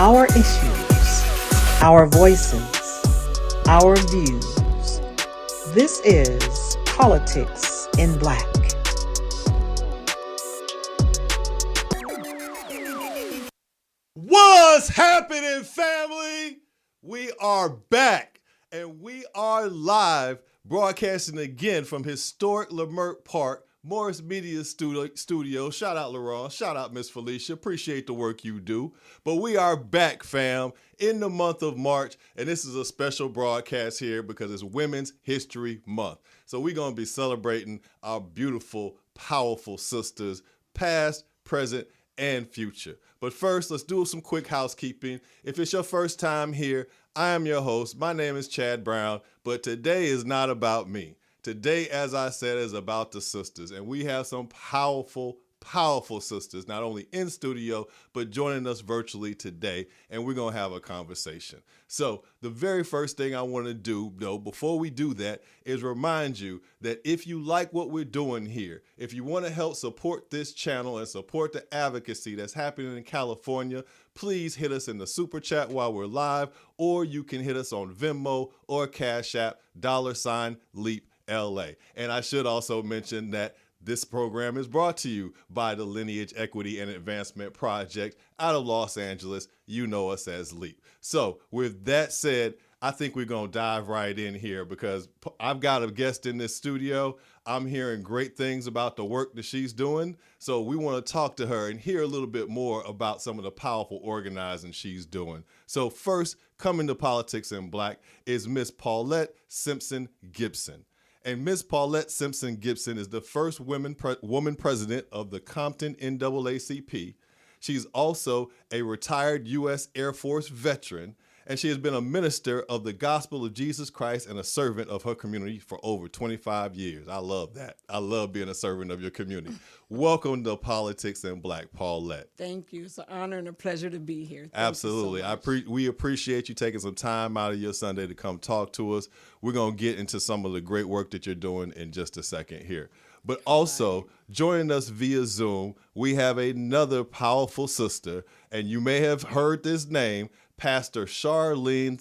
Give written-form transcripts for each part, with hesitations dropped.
our issues, our voices, our views. This is Politics in Black. What's happening, family? We are back, and we are live, broadcasting again from historic Leimert Park, Morris Media Studio. Shout out, Laurent. Shout out, Miss Felicia. Appreciate the work you do. But we are back, fam, in the month of March, and this is a special broadcast here because it's Women's History Month. So we're going to be celebrating our beautiful, powerful sisters, past, present, and future. But first, let's do some quick housekeeping. If it's your first time here, I am your host. My name is Chad Brown, but today is not about me. Today, as I said, is about the sisters, and we have some powerful, powerful sisters, not only in studio, but joining us virtually today, and we're going to have a conversation. So the very first thing I want to do, though, before we do that, is remind you that if you like what we're doing here, if you want to help support this channel and support the advocacy that's happening in California, please hit us in the super chat while we're live, or you can hit us on Venmo or Cashapp, $LEAPLA. And I should also mention that this program is brought to you by the Lineage Equity and Advancement Project out of Los Angeles. You know us as LEAP. So with that said, I think we're going to dive right in here because I've got a guest in this studio. I'm hearing great things about the work that she's doing. So we want to talk to her and hear a little bit more about some of the powerful organizing she's doing. So first, coming to Politics in Black is Miss Paulette Simpson Gibson. And Ms. Paulette Simpson Gibson is the first woman president of the Compton NAACP. She's also a retired U.S. Air Force veteran, and she has been a minister of the gospel of Jesus Christ and a servant of her community for over 25 years. I love that. I love being a servant of your community. Welcome to Politics in Black, Paulette. Thank you. It's an honor and a pleasure to be here. Absolutely. We appreciate you taking some time out of your Sunday to come talk to us. We're going to get into some of the great work that you're doing in just a second here. But also, joining us via Zoom, we have another powerful sister, and you may have heard this name, Pastor Charlene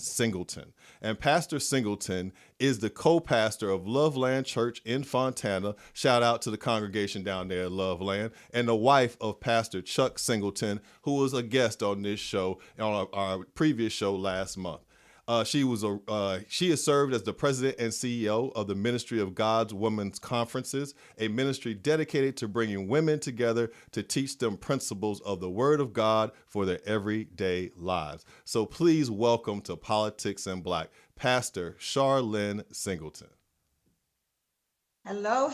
Singleton. And Pastor Singleton is the co-pastor of Loveland Church in Fontana. Shout out to the congregation down there at Loveland. And the wife of Pastor Chuck Singleton, who was a guest on this show, on our previous show last month. She has served as the president and CEO of the Ministry of God's Women's Conferences, a ministry dedicated to bringing women together to teach them principles of the Word of God for their everyday lives. So please welcome to Politics in Black, Pastor Charlene Singleton. Hello.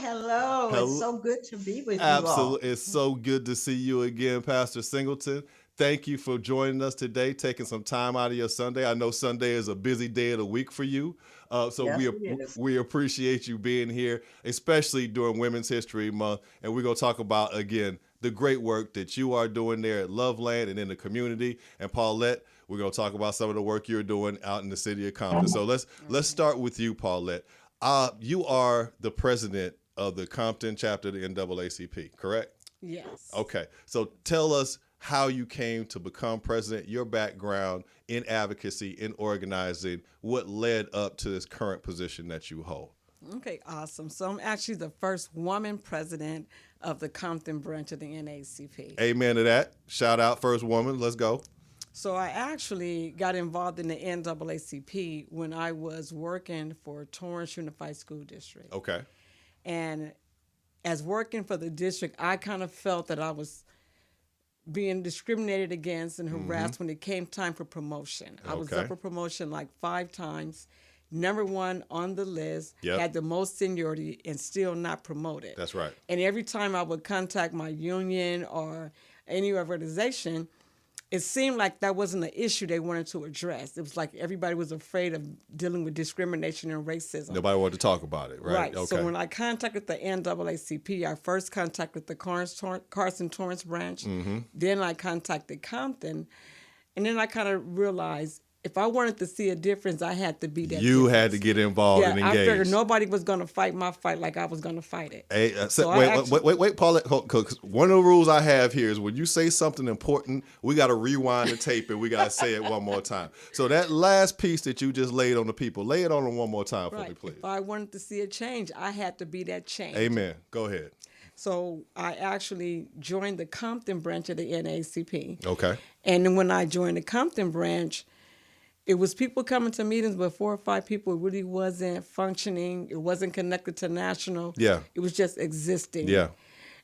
It's so good to be with you all. Absolutely. It's so good to see you again, Pastor Singleton. Thank you for joining us today, taking some time out of your Sunday. I know Sunday is a busy day of the week for you. We appreciate you being here, especially during Women's History Month. And we're going to talk about, again, the great work that you are doing there at Loveland and in the community. And Paulette, we're going to talk about some of the work you're doing out in the city of Compton. So let's start with you, Paulette. You are the president of the Compton chapter of the NAACP, correct? Yes. Okay. So tell us how you came to become president, your background in advocacy, in organizing, what led up to this current position that you hold. Okay, awesome. So I'm actually the first woman president of the Compton branch of the NAACP. Amen to that. Shout out, first woman. Let's go. So I actually got involved in the NAACP when I was working for Torrance Unified School District. Okay. And as working for the district, I kind of felt that I was being discriminated against and harassed when it came time for promotion. I was up for promotion like 5 times, number one on the list, had the most seniority, and still not promoted. That's right. And every time I would contact my union or any organization, it seemed like that wasn't an issue they wanted to address. It was like everybody was afraid of dealing with discrimination and racism. Nobody wanted to talk about it, right? Right. Okay. So when I contacted the NAACP, I first contacted the Carson Torrance branch. Then I contacted Compton. And then I kind of realized if I wanted to see a difference, I had to be that. You difference. had to get involved and engaged. I figured nobody was going to fight my fight like I was going to fight it. Hey, wait, Paulette. Because one of the rules I have here is when you say something important, we got to rewind the tape and we got to say it one more time. So that last piece that you just laid on the people, lay it on them one more time for me, please. If I wanted to see a change, I had to be that change. Amen. Go ahead. So I actually joined the Compton branch of the NAACP. Okay. And then when I joined the Compton branch, it was people coming to meetings, but 4 or 5 people really wasn't functioning. It wasn't connected to national. Yeah. It was just existing. Yeah.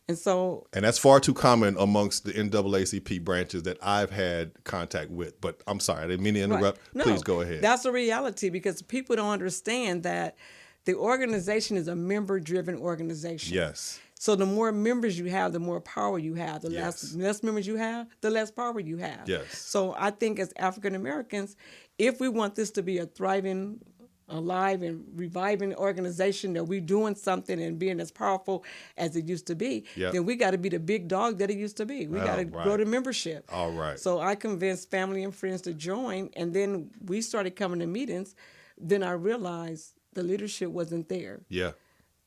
And so... And that's far too common amongst the NAACP branches that I've had contact with. But I'm sorry, I didn't mean to interrupt. Right. No, please go ahead. That's a reality because people don't understand that the organization is a member-driven organization. Yes. So the more members you have, the more power you have. The less members you have, the less power you have. Yes. So I think as African Americans, if we want this to be a thriving, alive, and reviving organization, that we're doing something and being as powerful as it used to be, then we got to be the big dog that it used to be. We got to grow the membership. All right. So I convinced family and friends to join, and then we started coming to meetings. Then I realized the leadership wasn't there. Yeah.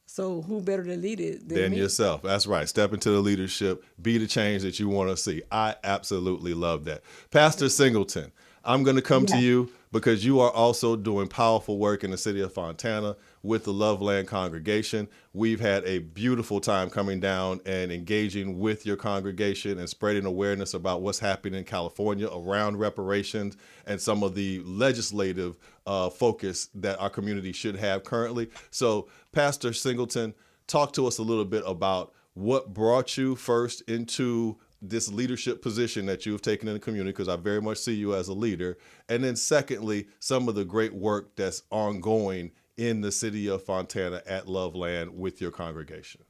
So who better to lead it than me? Yourself? That's right. Step into the leadership. Be the change that you want to see. I absolutely love that. Pastor Singleton, I'm going to come to you because you are also doing powerful work in the city of Fontana with the Loveland congregation. We've had a beautiful time coming down and engaging with your congregation and spreading awareness about what's happening in California around reparations and some of the legislative focus that our community should have currently. So, Pastor Singleton, talk to us a little bit about what brought you first into this leadership position that you've taken in the community, because I very much see you as a leader. And then secondly, some of the great work that's ongoing in the city of Fontana at Loveland with your congregation.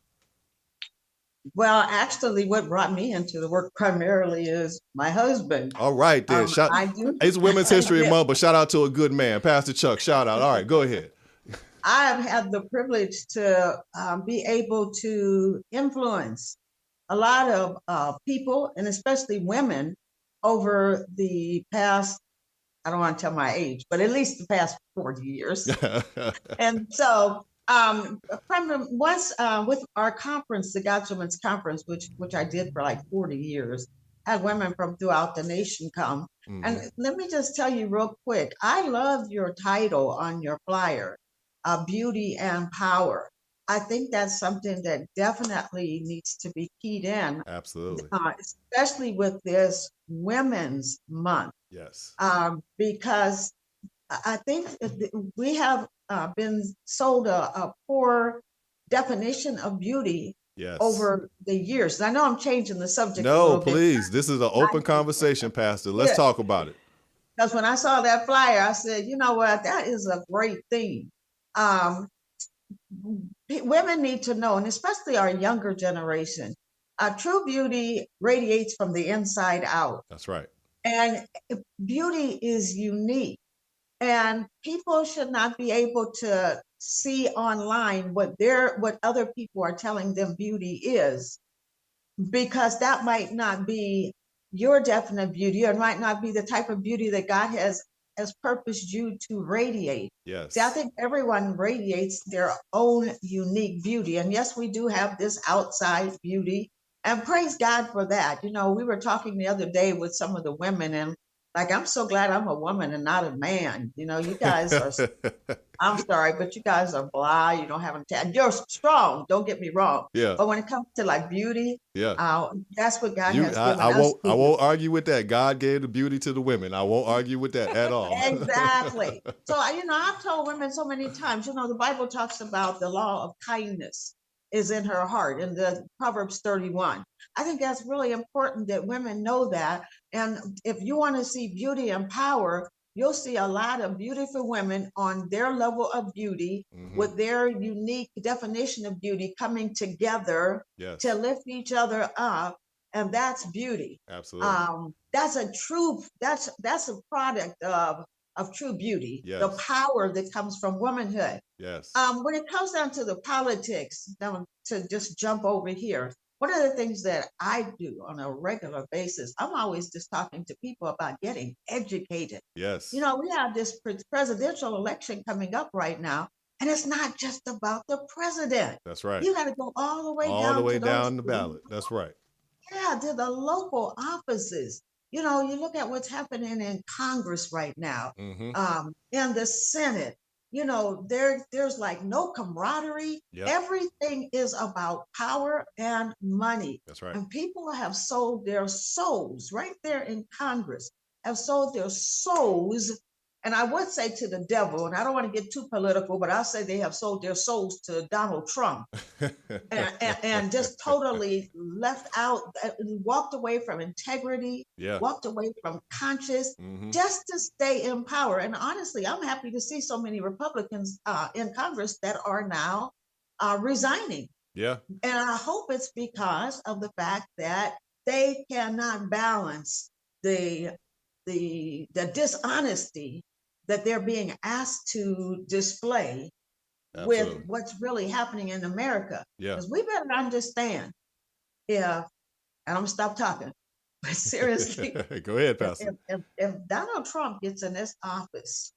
Well, actually, what brought me into the work primarily is my husband. All right, then. It's Women's History Month, but shout out to a good man. Pastor Chuck, shout out. All right, go ahead. I have had the privilege to be able to influence a lot of people, and especially women, over the past, I don't want to tell my age, but at least the past 40 years. And so once with our conference, the God's Women's Conference, which I did for like 40 years, had women from throughout the nation come. Mm-hmm. And let me just tell you real quick, I love your title on your flyer, Beauty and Power. I think that's something that definitely needs to be keyed in. Absolutely. Especially with this Women's Month. Yes. Because I think we have been sold a poor definition of beauty over the years. I know I'm changing the subject. No, please. This is an open conversation, Pastor. Let's talk about it. Because when I saw that flyer, I said, you know what, that is a great theme. Women need to know, and especially our younger generation, true beauty radiates from the inside out. That's right. And beauty is unique. And people should not be able to see online what other people are telling them beauty is, because that might not be your definite beauty, or might not be the type of beauty that God has purposed you to radiate. Yes. See, I think everyone radiates their own unique beauty. And yes, we do have this outside beauty, and praise God for that. You know, we were talking the other day with some of the women, and like, I'm so glad I'm a woman and not a man. You know, you guys are, I'm sorry, but you guys are blah. You don't have any talent. You're strong, don't get me wrong. Yeah. But when it comes to like beauty, that's what God has given us. I won't argue with that. God gave the beauty to the women. I won't argue with that at all. Exactly. So, you know, I've told women so many times, you know, the Bible talks about the law of kindness is in her heart in the Proverbs 31. I think that's really important that women know that. And if you want to see beauty and power, you'll see a lot of beautiful women on their level of beauty, with their unique definition of beauty coming together to lift each other up. And that's beauty. Absolutely. That's a product of true beauty, the power that comes from womanhood. Yes. When it comes down to the politics, to just jump over here, one of the things that I do on a regular basis, I'm always just talking to people about getting educated. You Yes, know, we have this presidential election coming up right now, and it's not just about the president. that's right. You got to go all the way All the down way to those, down the ballot. That's right. yeah, to the local offices. You know, you look at what's happening in Congress right now, Mm-hmm. in the Senate. You know, there's like no camaraderie. Yep. Everything is about power and money. That's right. And people have sold their souls right there in Congress, have sold their souls. And I would say to the devil, and I don't want to get too political, but I'll say they have sold their souls to Donald Trump and just totally left out, walked away from integrity, Yeah. walked away from conscience, Mm-hmm. just to stay in power. And honestly, I'm happy to see so many Republicans in Congress that are now resigning. Yeah. And I hope it's because of the fact that they cannot balance the dishonesty that they're being asked to display with Absolutely. what's really happening in America. Yeah. Because we better understand if, and I'm gonna stop talking, but seriously, Go ahead, Pastor. if Donald Trump gets in this office,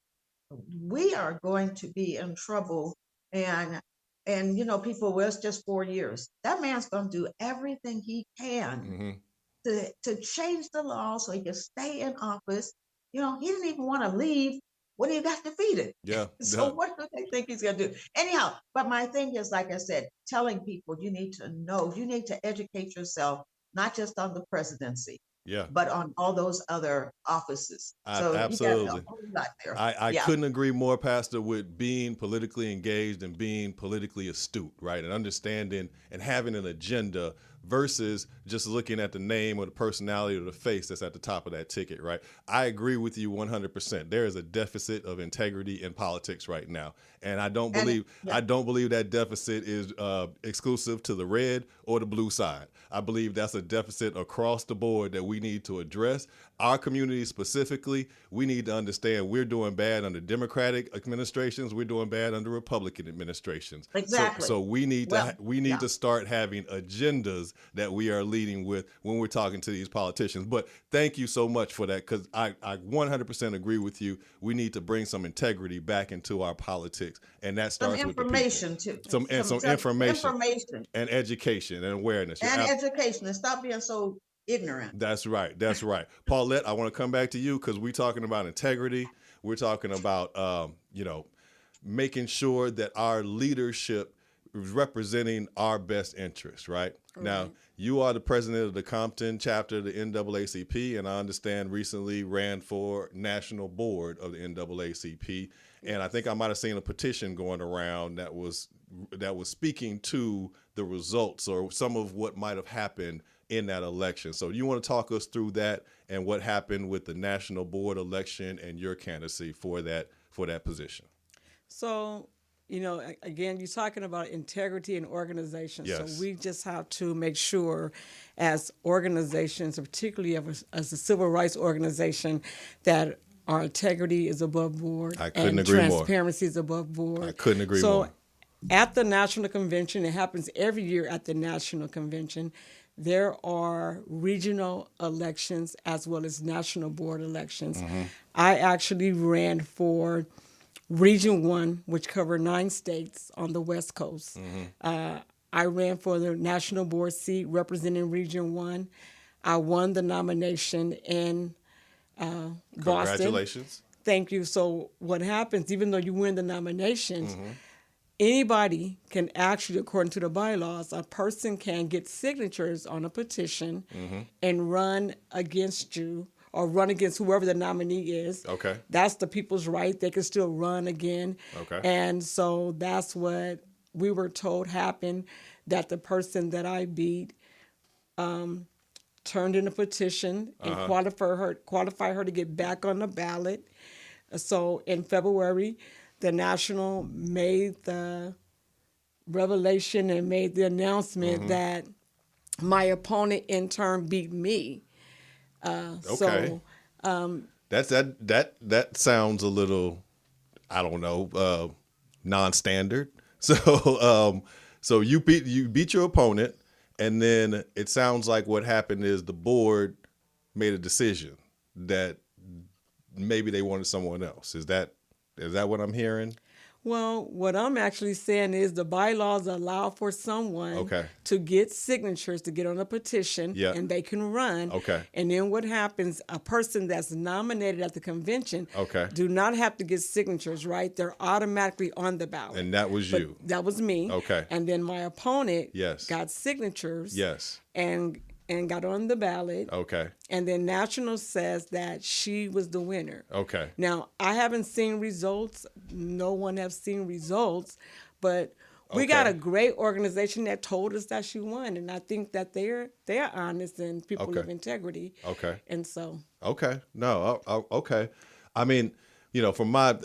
we are going to be in trouble. And you know, people, well, it's just 4 years. That man's gonna do everything he can Mm-hmm. to change the law so he can stay in office. You know, he didn't even want to leave when he got defeated. Yeah. So what do they think he's going to do? Anyhow, but my thing is, like I said, telling people you need to know, you need to educate yourself, not just on the presidency, Yeah. but on all those other offices. So Absolutely. you got a whole lot there. I Yeah. couldn't agree more, Pastor, with being politically engaged and being politically astute, right? And understanding and having an agenda versus just looking at the name or the personality or the face that's at the top of that ticket, right? I agree with you 100%. There is a deficit of integrity in politics right now. And I don't believe that deficit is exclusive to the red or the blue side. I believe that's a deficit across the board that we need to address. Our community specifically, we need to understand we're doing bad under Democratic administrations. We're doing bad under Republican administrations. Exactly. So we need to start having agendas that we are leading with when we're talking to these politicians. But thank you so much for that, because I 100% agree with you. We need to bring some integrity back into our politics, and that starts with information the people. too. Some information and education and awareness. And education, and stop being so ignorant. That's right. That's right. Paulette, I want to come back to you because we're talking about integrity. We're talking about, making sure that our leadership is representing our best interests, right? Now, you are the president of the Compton chapter of the NAACP, and I understand recently ran for national board of the NAACP. And I think I might have seen a petition going around that was speaking to the results or some of what might have happened in that election. So you want to talk us through that and what happened with the national board election and your candidacy for that position? So, again, you're talking about integrity and organization. Yes. So we just have to make sure as organizations, particularly as a civil rights organization, that our integrity is above board. I couldn't and agree more. Transparency is above board. I couldn't agree so more. At the National Convention, it happens every year at the National Convention, there are regional elections as well as national board elections. Mm-hmm. I actually ran for Region 1, which covered 9 states on the West Coast. Mm-hmm. I ran for the national board seat representing Region 1. I won the nomination in Boston. Congratulations. Thank you. So what happens, even though you win the nominations, Mm-hmm. anybody can actually, according to the bylaws, a person can get signatures on a petition and run against you or run against whoever the nominee is. Okay. That's the people's right. They can still run again. Okay. And so that's what we were told happened, that the person that I beat turned in a petition and qualify her to get back on the ballot. So in February, the National made the revelation and made the announcement that my opponent in turn beat me. Okay. That sounds a little, I don't know, non-standard. So so you beat your opponent, And then it sounds like what happened is the board made a decision that maybe they wanted someone else. Is that what I'm hearing? Well, what I'm actually saying is the bylaws allow for someone to get signatures to get on a petition, and they can run. And then what happens, a person that's nominated at the convention do not have to get signatures, right? They're automatically on the ballot. And that was you. That was me. And then my opponent got signatures. And got on the ballot. And then National says that she was the winner. Now, I haven't seen results. No one has seen results. But we got a great organization that told us that she won. And I think that they're honest and people of integrity. And so. No, okay. I mean, you know,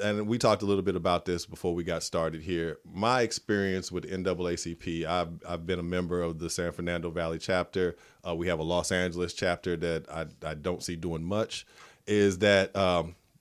and we talked a little bit about this before we got started here. My experience with NAACP, I've been a member of the San Fernando Valley chapter. We have a Los Angeles chapter that I don't see doing much. Is that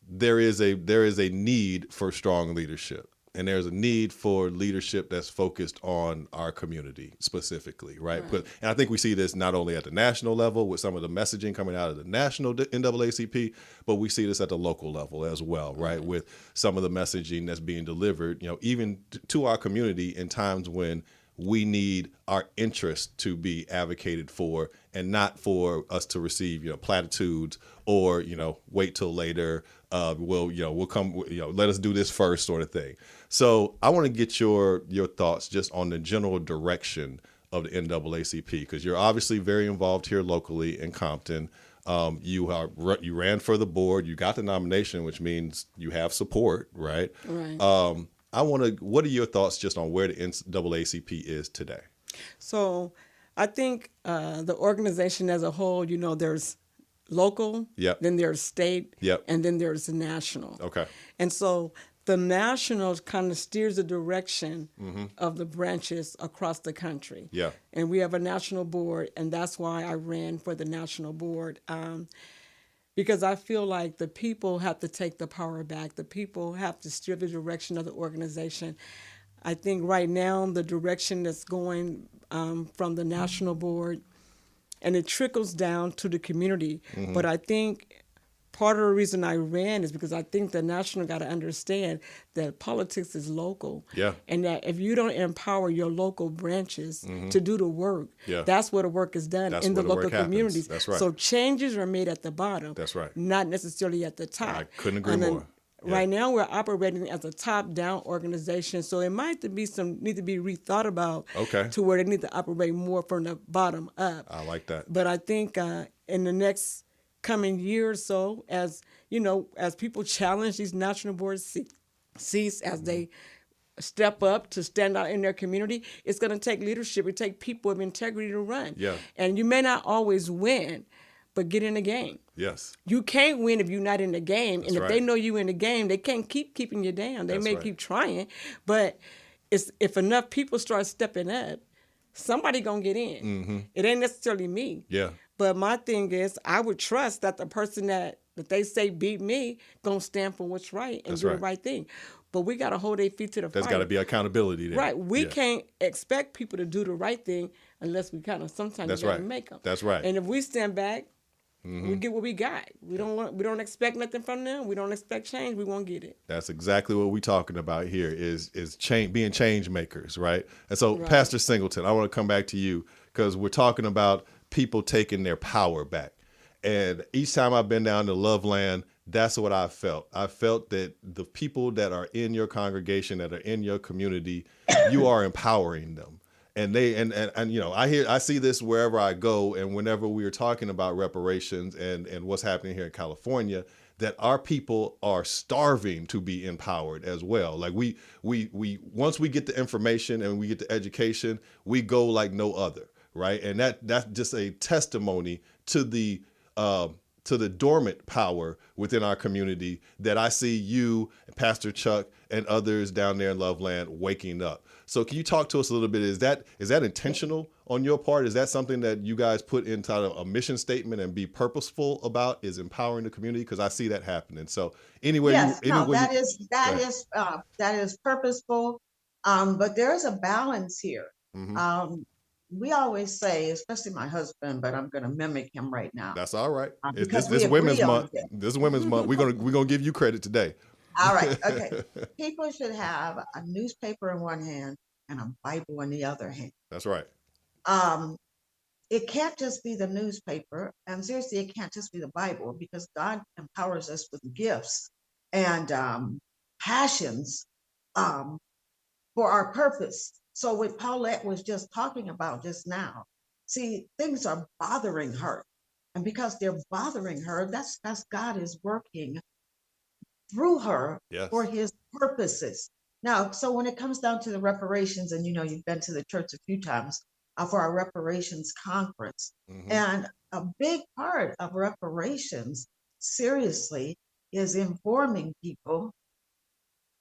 there is a need for strong leadership. And there's a need for leadership that's focused on our community specifically, right? And I think we see this not only at the national level with some of the messaging coming out of the national NAACP, but we see this at the local level as well, right? With some of the messaging that's being delivered, you know, even to our community in times when we need our interests to be advocated for and not for us to receive, you know, platitudes or, you know, wait till later. We'll come, you know, let us do this first sort of thing. So I want to get your thoughts just on the general direction of the NAACP, because you're obviously very involved here locally in Compton. You ran for the board, you got the nomination, which means you have support, right? What are your thoughts just on where the NAACP is today? So I think the organization as a whole, you know, there's local, then there's state, and then there's national. And so the national kind of steers the direction of the branches across the country. And we have a national board, and that's why I ran for the national board. Because I feel like the people have to take the power back. The people have to steer the direction of the organization. I think right now the direction that's going from the national board, and it trickles down to the community. But I think part of the reason I ran is because I think the national got to understand that politics is local. And that if you don't empower your local branches to do the work, that's where the work is done in the local communities. So changes are made at the bottom, not necessarily at the top. I couldn't agree more. Right now we're operating as a top-down organization, so it might need to be rethought about to where they need to operate more from the bottom up. I like that. But I think in the next coming year or so, as you know, as people challenge these national board seats, as they step up to stand out in their community, it's going to take leadership. It take people of integrity to run. And you may not always win, but get in the game. You can't win if you're not in the game. And if they know you in the game, they can't keep keeping you down. They may keep trying, but if enough people start stepping up, somebody gonna get in. It ain't necessarily me. But my thing is, I would trust that the person that they say beat me gonna stand for what's right and do the right thing. But we gotta hold their feet to the fire. There's gotta be accountability there. Right. We can't expect people to do the right thing unless we kind of sometimes gotta make them. And if we stand back, we get what we got. We don't expect nothing from them. We don't expect change. We won't get it. That's exactly what we're talking about here is being change makers, right? And so, Pastor Singleton, I want to come back to you because we're talking about people taking their power back. And each time I've been down to Loveland, that's what I felt. I felt that the people that are in your congregation, that are in your community, you are empowering them. And you know, I see this wherever I go, and whenever we are talking about reparations and what's happening here in California, that our people are starving to be empowered as well. Like we once we get the information and we get the education, we go like no other, right? And that's just a testimony to the dormant power within our community that I see you, Pastor Chuck, and others down there in Loveland waking up. So can you talk to us a little bit? Is that intentional on your part? Is that something that you guys put into a mission statement and be purposeful about, is empowering the community? Because I see that happening. So that is purposeful. But there's a balance here. we always say, especially my husband, but I'm going to mimic him right now That's all right. because This we Women's agree on Month. this. This Women's Month. We're gonna give you credit today. All right. Okay. People should have a newspaper in one hand and a Bible in the other hand. That's right. Um, it can't just be the newspaper, and seriously, it can't just be the Bible, because God empowers us with gifts and passions um, for our purpose. So what Paulette was just talking about just now, see, things are bothering her. And because they're bothering her, that's God is working through her for Yes. his purposes. Now, so when it comes down to the reparations, and you've been to the church a few times for our reparations conference, Mm-hmm. and a big part of reparations, seriously, is informing people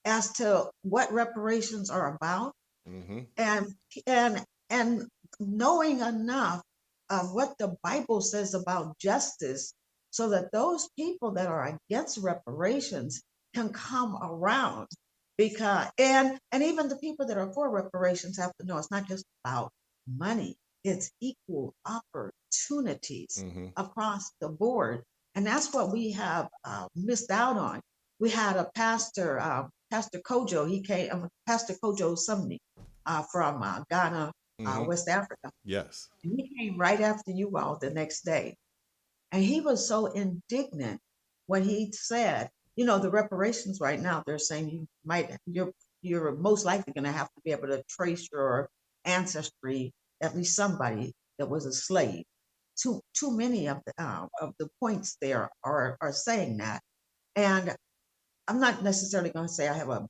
as to what reparations are about, Mm-hmm. and and and knowing enough of what the Bible says about justice, so that those people that are against reparations can come around. Because and even the people that are for reparations have to know it's not just about money, it's equal opportunities Mm-hmm. across the board. And that's what we have missed out on. We had a pastor, Pastor Kojo. He came, Pastor Kojo Sumney, from Ghana, Mm-hmm. West Africa. Yes. And he came right after you all the next day. And he was so indignant when he said, the reparations right now, they're saying you're most likely going to have to be able to trace your ancestry, at least somebody that was a slave. Too many of the points there are saying that. And I'm not necessarily going to say I have a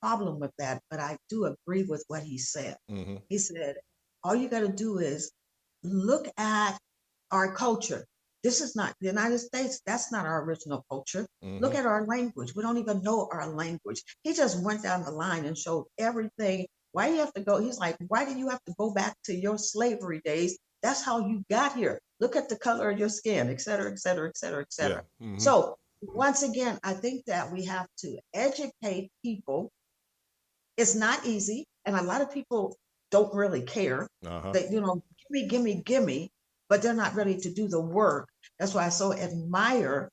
problem with that, but I do agree with what he said. Mm-hmm. He said, all you got to do is look at our culture. This is not the United States. That's not our original culture. Mm-hmm. Look at our language. We don't even know our language. He just went down the line and showed everything. Why do you have to go? He's like, why do you have to go back to your slavery days? That's how you got here. Look at the color of your skin, et cetera, et cetera, et cetera, et cetera. Yeah. Mm-hmm. So once again, I think that we have to educate people. It's not easy, and a lot of people don't really care. Uh-huh. That give me, but they're not ready to do the work. That's why I so admire,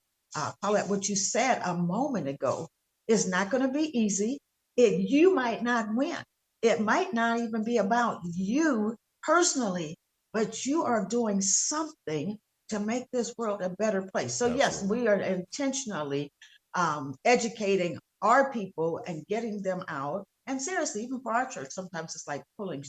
Paulette, what you said a moment ago. It's not going to be easy. You might not win. It might not even be about you personally, but you are doing something to make this world a better place. So yes, Absolutely. we are intentionally educating our people and getting them out. And seriously, even for our church, sometimes it's like pulling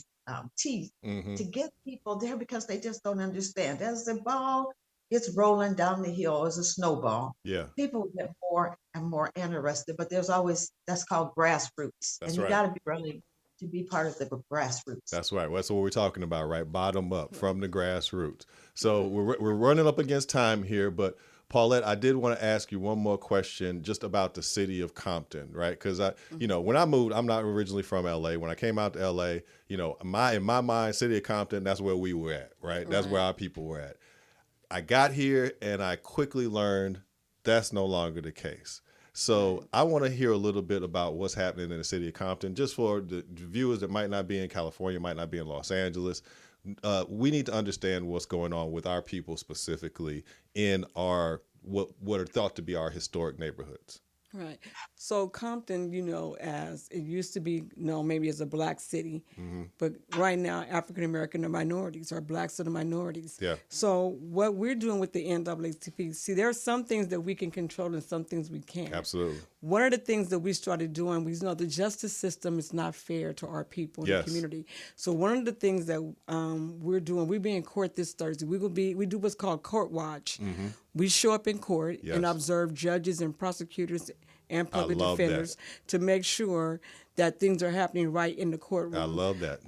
teeth Mm-hmm. to get people there, because they just don't understand. As the ball gets rolling down the hill as a snowball, Yeah. people get more and more interested. But there's always, that's called grassroots. That's And you right. got to be ready to be part of the grassroots. That's right. That's what we're talking about, right? Bottom up, from the grassroots. So we're running up against time here, but Paulette, I did want to ask you one more question just about the city of Compton, right? Because when I moved, I'm not originally from LA. When I came out to LA, in my mind, city of Compton, that's where we were at, right? That's where our people were at. I got here and I quickly learned that's no longer the case. So I want to hear a little bit about what's happening in the city of Compton, just for the viewers that might not be in California, might not be in Los Angeles. We need to understand what's going on with our people specifically in our what are thought to be our historic neighborhoods. Right. So Compton, as it used to be known maybe as a black city, but right now African American are minorities, or blacks are the minorities. Yeah. So what we're doing with the NAACP, see, there are some things that we can control and some things we can't. Absolutely. One of the things that we started doing, we know the justice system is not fair to our people in the community. So one of the things that we're doing, we'll be in court this Thursday. We do what's called court watch. We show up in court and observe judges and prosecutors and public defenders to make sure that things are happening right in the courtroom. I love that.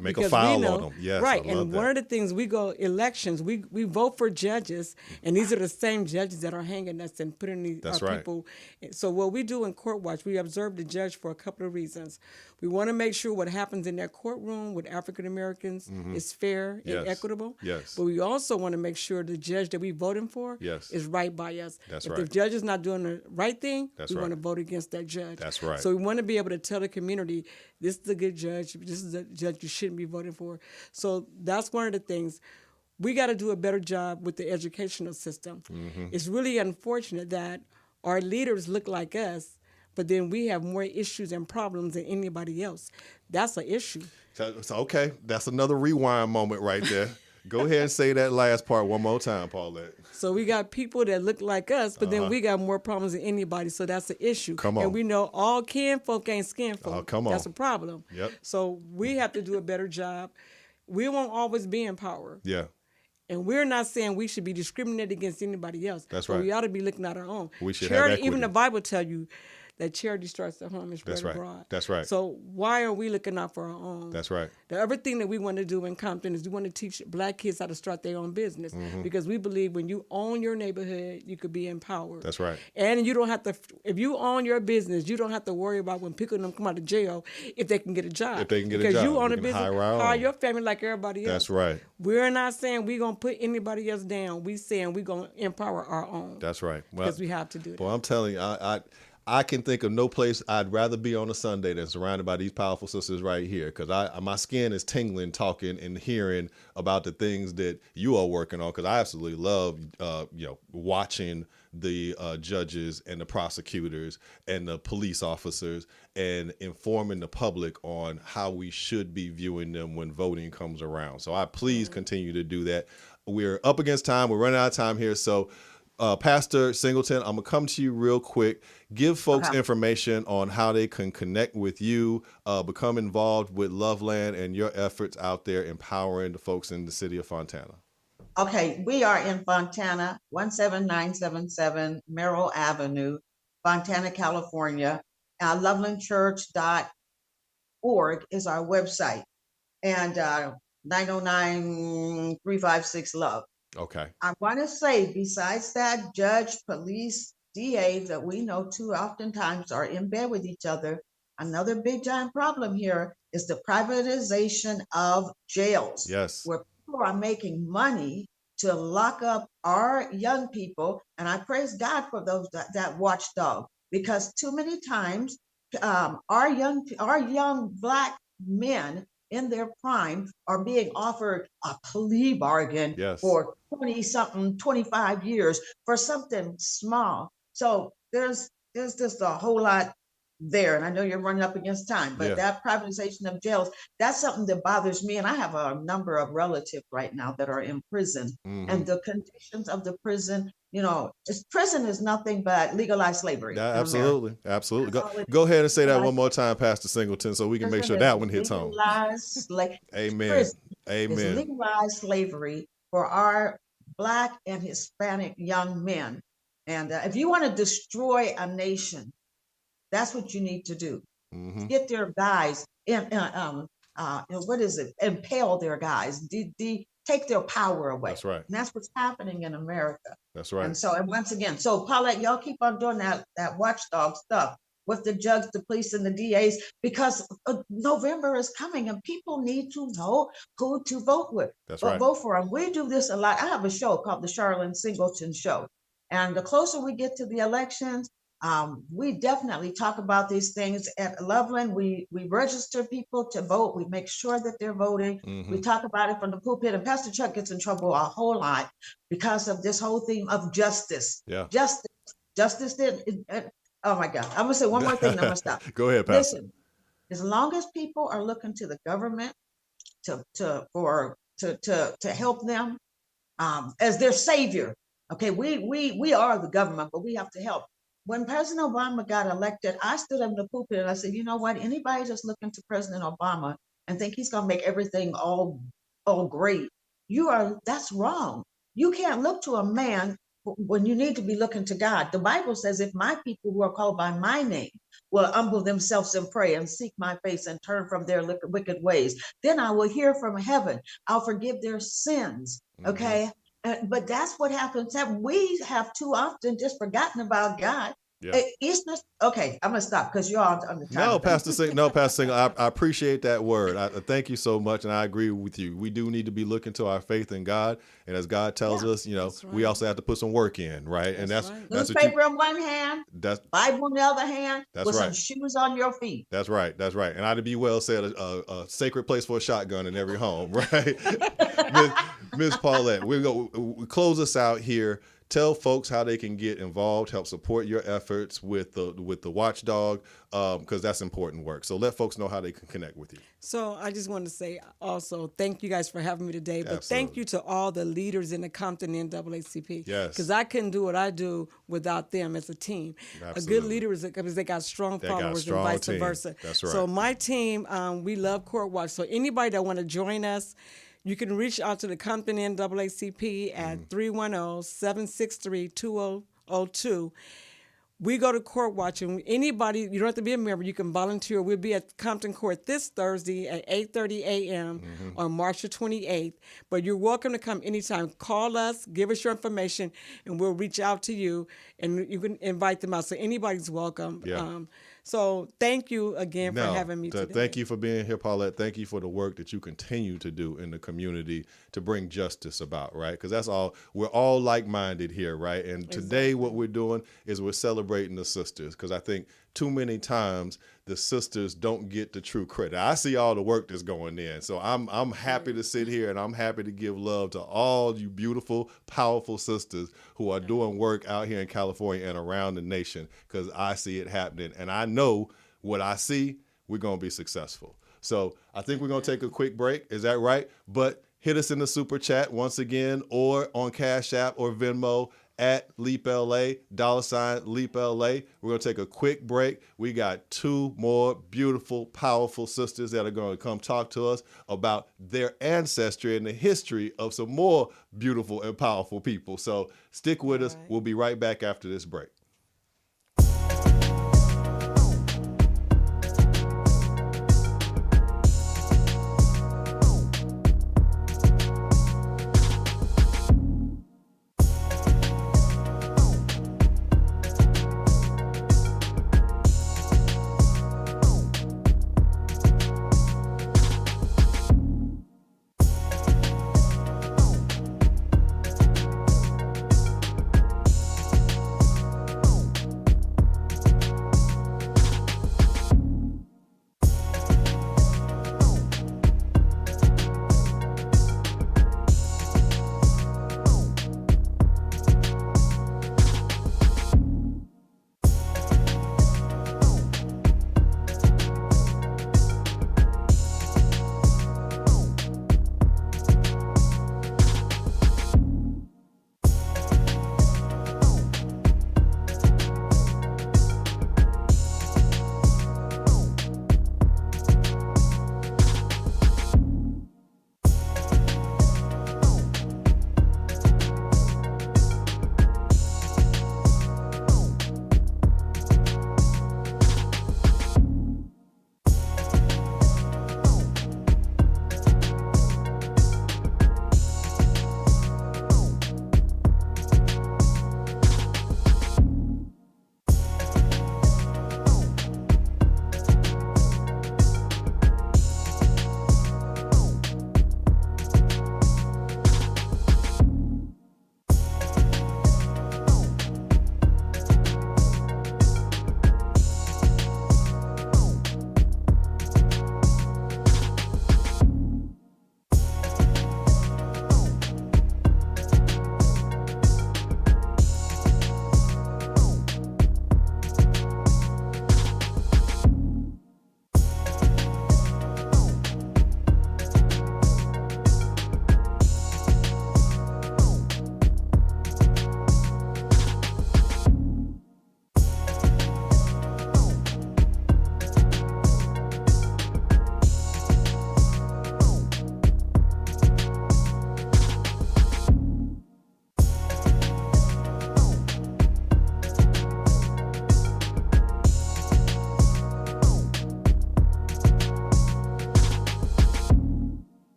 Make a because file we know, on them. Yes, right. I love And that. one of the things, we go elections, we vote for judges, and these are the same judges that are hanging us and putting That's our right. people. So what we do in court watch, we observe the judge for a couple of reasons. We want to make sure what happens in that courtroom with African Americans is fair and equitable. Yes. But we also want to make sure the judge that we voting for is right by us. That's if right. the judge is not doing the right thing, That's we right. want to vote against that judge. That's right. So we want to be able to tell the community community, this is a good judge. This is a judge you shouldn't be voting for. So that's one of the things. We got to do a better job with the educational system. It's really unfortunate that our leaders look like us, but then we have more issues and problems than anybody else. That's an issue. So okay, that's another rewind moment right there. Go ahead and say that last part one more time, Paulette. So we got people that look like us, but then we got more problems than anybody. So that's an issue. Come on. And we know all kin folk ain't skin folk. Oh, come on. That's a problem. Yep. So we have to do a better job. We won't always be in power. Yeah. And we're not saying we should be discriminated against anybody else. That's but right. we ought to be looking at our own. We should charity, have equity. even the Bible tell you that charity starts at home and That's spread right. abroad. That's right. So why are we looking out for our own? That's right. The other thing that we want to do in Compton is we want to teach black kids how to start their own business because we believe when you own your neighborhood, you could be empowered. That's right. And you don't have to, if you own your business, you don't have to worry about when people them come out of jail if they can get a job. If they can get a because job, you own we a can business, hire our hire own. your family like everybody else. That's right. We're not saying we're going to put anybody else down. We saying we're going to empower our own. That's right. Well, because we have to do that. Well, I'm telling you, I can think of no place I'd rather be on a Sunday than surrounded by these powerful sisters right here, because my skin is tingling talking and hearing about the things that you are working on, because I absolutely love watching the judges and the prosecutors and the police officers and informing the public on how we should be viewing them when voting comes around. So I please continue to do that. We're up against time. We're running out of time here. So Pastor Singleton, I'm going to come to you real quick. Give folks information on how they can connect with you, become involved with Loveland and your efforts out there empowering the folks in the city of Fontana. Okay, we are in Fontana, 17977 Merrill Avenue, Fontana, California. Lovelandchurch.org is our website, and 909-356-LOVE. Okay. I want to say, besides that, judge, police, DA that we know too oftentimes are in bed with each other. Another big giant problem here is the privatization of jails. Yes. Where people are making money to lock up our young people. And I praise God for that watchdog, because too many times our young Black men in their prime are being offered a plea bargain for 20-something, 25 years for something small. So there's just a whole lot there. And I know you're running up against time, but that privatization of jails, that's something that bothers me. And I have a number of relatives right now that are in prison, and the conditions of the prison, prison is nothing but legalized slavery. Yeah, absolutely. Absolutely. Go ahead and say that one more time, Pastor Singleton, so we can make sure that one hits home. Amen. Amen. It's legalized slavery for our Black and Hispanic young men. And if you want to destroy a nation, that's what you need to do. Get their guys impale their guys, take their power away. That's right. And that's what's happening in America. That's right. And so, and once again, so Paulette, y'all keep on doing that watchdog stuff with the judge, the police, and the DAs, because November is coming and people need to know who to vote with. That's right. Vote for them. We do this a lot. I have a show called the Charlene Singleton Show. And the closer we get to the elections, we definitely talk about these things at Loveland. We register people to vote. We make sure that they're voting. We talk about it from the pulpit. And Pastor Chuck gets in trouble a whole lot because of this whole theme of justice. Yeah. Justice did. Oh my God. I'm gonna say one more thing. And I'm gonna stop. Go ahead, Pastor. Listen, as long as people are looking to the government to help them as their savior. Okay, we are the government, but we have to help. When President Obama got elected, I stood up in the pulpit and I said, you know what? Anybody just looking to President Obama and think he's going to make everything all great, that's wrong. You can't look to a man when you need to be looking to God. The Bible says, if my people who are called by my name will humble themselves and pray and seek my face and turn from their wicked ways, then I will hear from heaven. I'll forgive their sins. Okay. But that's what happens. We have too often just forgotten about God. Yeah. Easter. Okay, I'm gonna stop because you're on the time. No, Pastor Singh. No, Pastor Singh. I appreciate that word. I thank you so much, and I agree with you. We do need to be looking to our faith in God, and as God tells us, we also have to put some work in, right? And that's newspaper in one hand, Bible in the other hand, with some shoes on your feet. That's right. That's right. And I'd be well said, a sacred place for a shotgun in every home, right? Miss Paulette, we close us out here. Tell folks how they can get involved, help support your efforts with the Watchdog, because that's important work. So let folks know how they can connect with you. So I just want to say also, thank you guys for having me today. But thank you to all the leaders in the Compton NAACP. Yes. Because I couldn't do what I do without them as a team. Absolutely. A good leader is because they got strong followers and vice versa. That's right. So my team, we love Court Watch. So anybody that want to join us, you can reach out to the Compton NAACP at 310-763-2002. We go to Court Watch, and anybody, you don't have to be a member, you can volunteer. We'll be at Compton Court this Thursday at 8:30 a.m. on March the 28th. But you're welcome to come anytime. Call us, give us your information, and we'll reach out to you, and you can invite them out. So anybody's welcome. Yeah. So thank you again for having me today. Thank you for being here, Paulette. Thank you for the work that you continue to do in the community to bring justice about, right? Because that's all, we're all like-minded here, right? And today what we're doing is we're celebrating the sisters, because I think too many times the sisters don't get the true credit. I see all the work that's going in. So I'm happy to sit here, and I'm happy to give love to all you beautiful, powerful sisters who are doing work out here in California and around the nation, because I see it happening. And I know what I see, we're going to be successful. So I think we're going to take a quick break. Is that right? But hit us in the super chat once again, or on Cash App or Venmo at LEAPLA, $LEAPLA. We're going to take a quick break. We got two more beautiful, powerful sisters that are going to come talk to us about their ancestry and the history of some more beautiful and powerful people. So stick with us. We'll be right back after this break.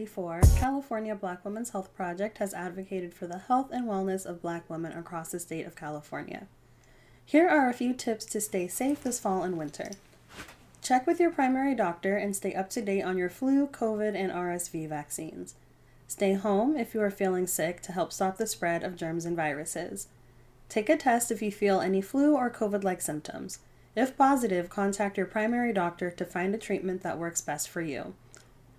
before, California Black Women's Health Project has advocated for the health and wellness of Black women across the state of California. Here are a few tips to stay safe this fall and winter. Check with your primary doctor and stay up to date on your flu, COVID, and RSV vaccines. Stay home if you are feeling sick to help stop the spread of germs and viruses. Take a test if you feel any flu or COVID-like symptoms. If positive, contact your primary doctor to find a treatment that works best for you.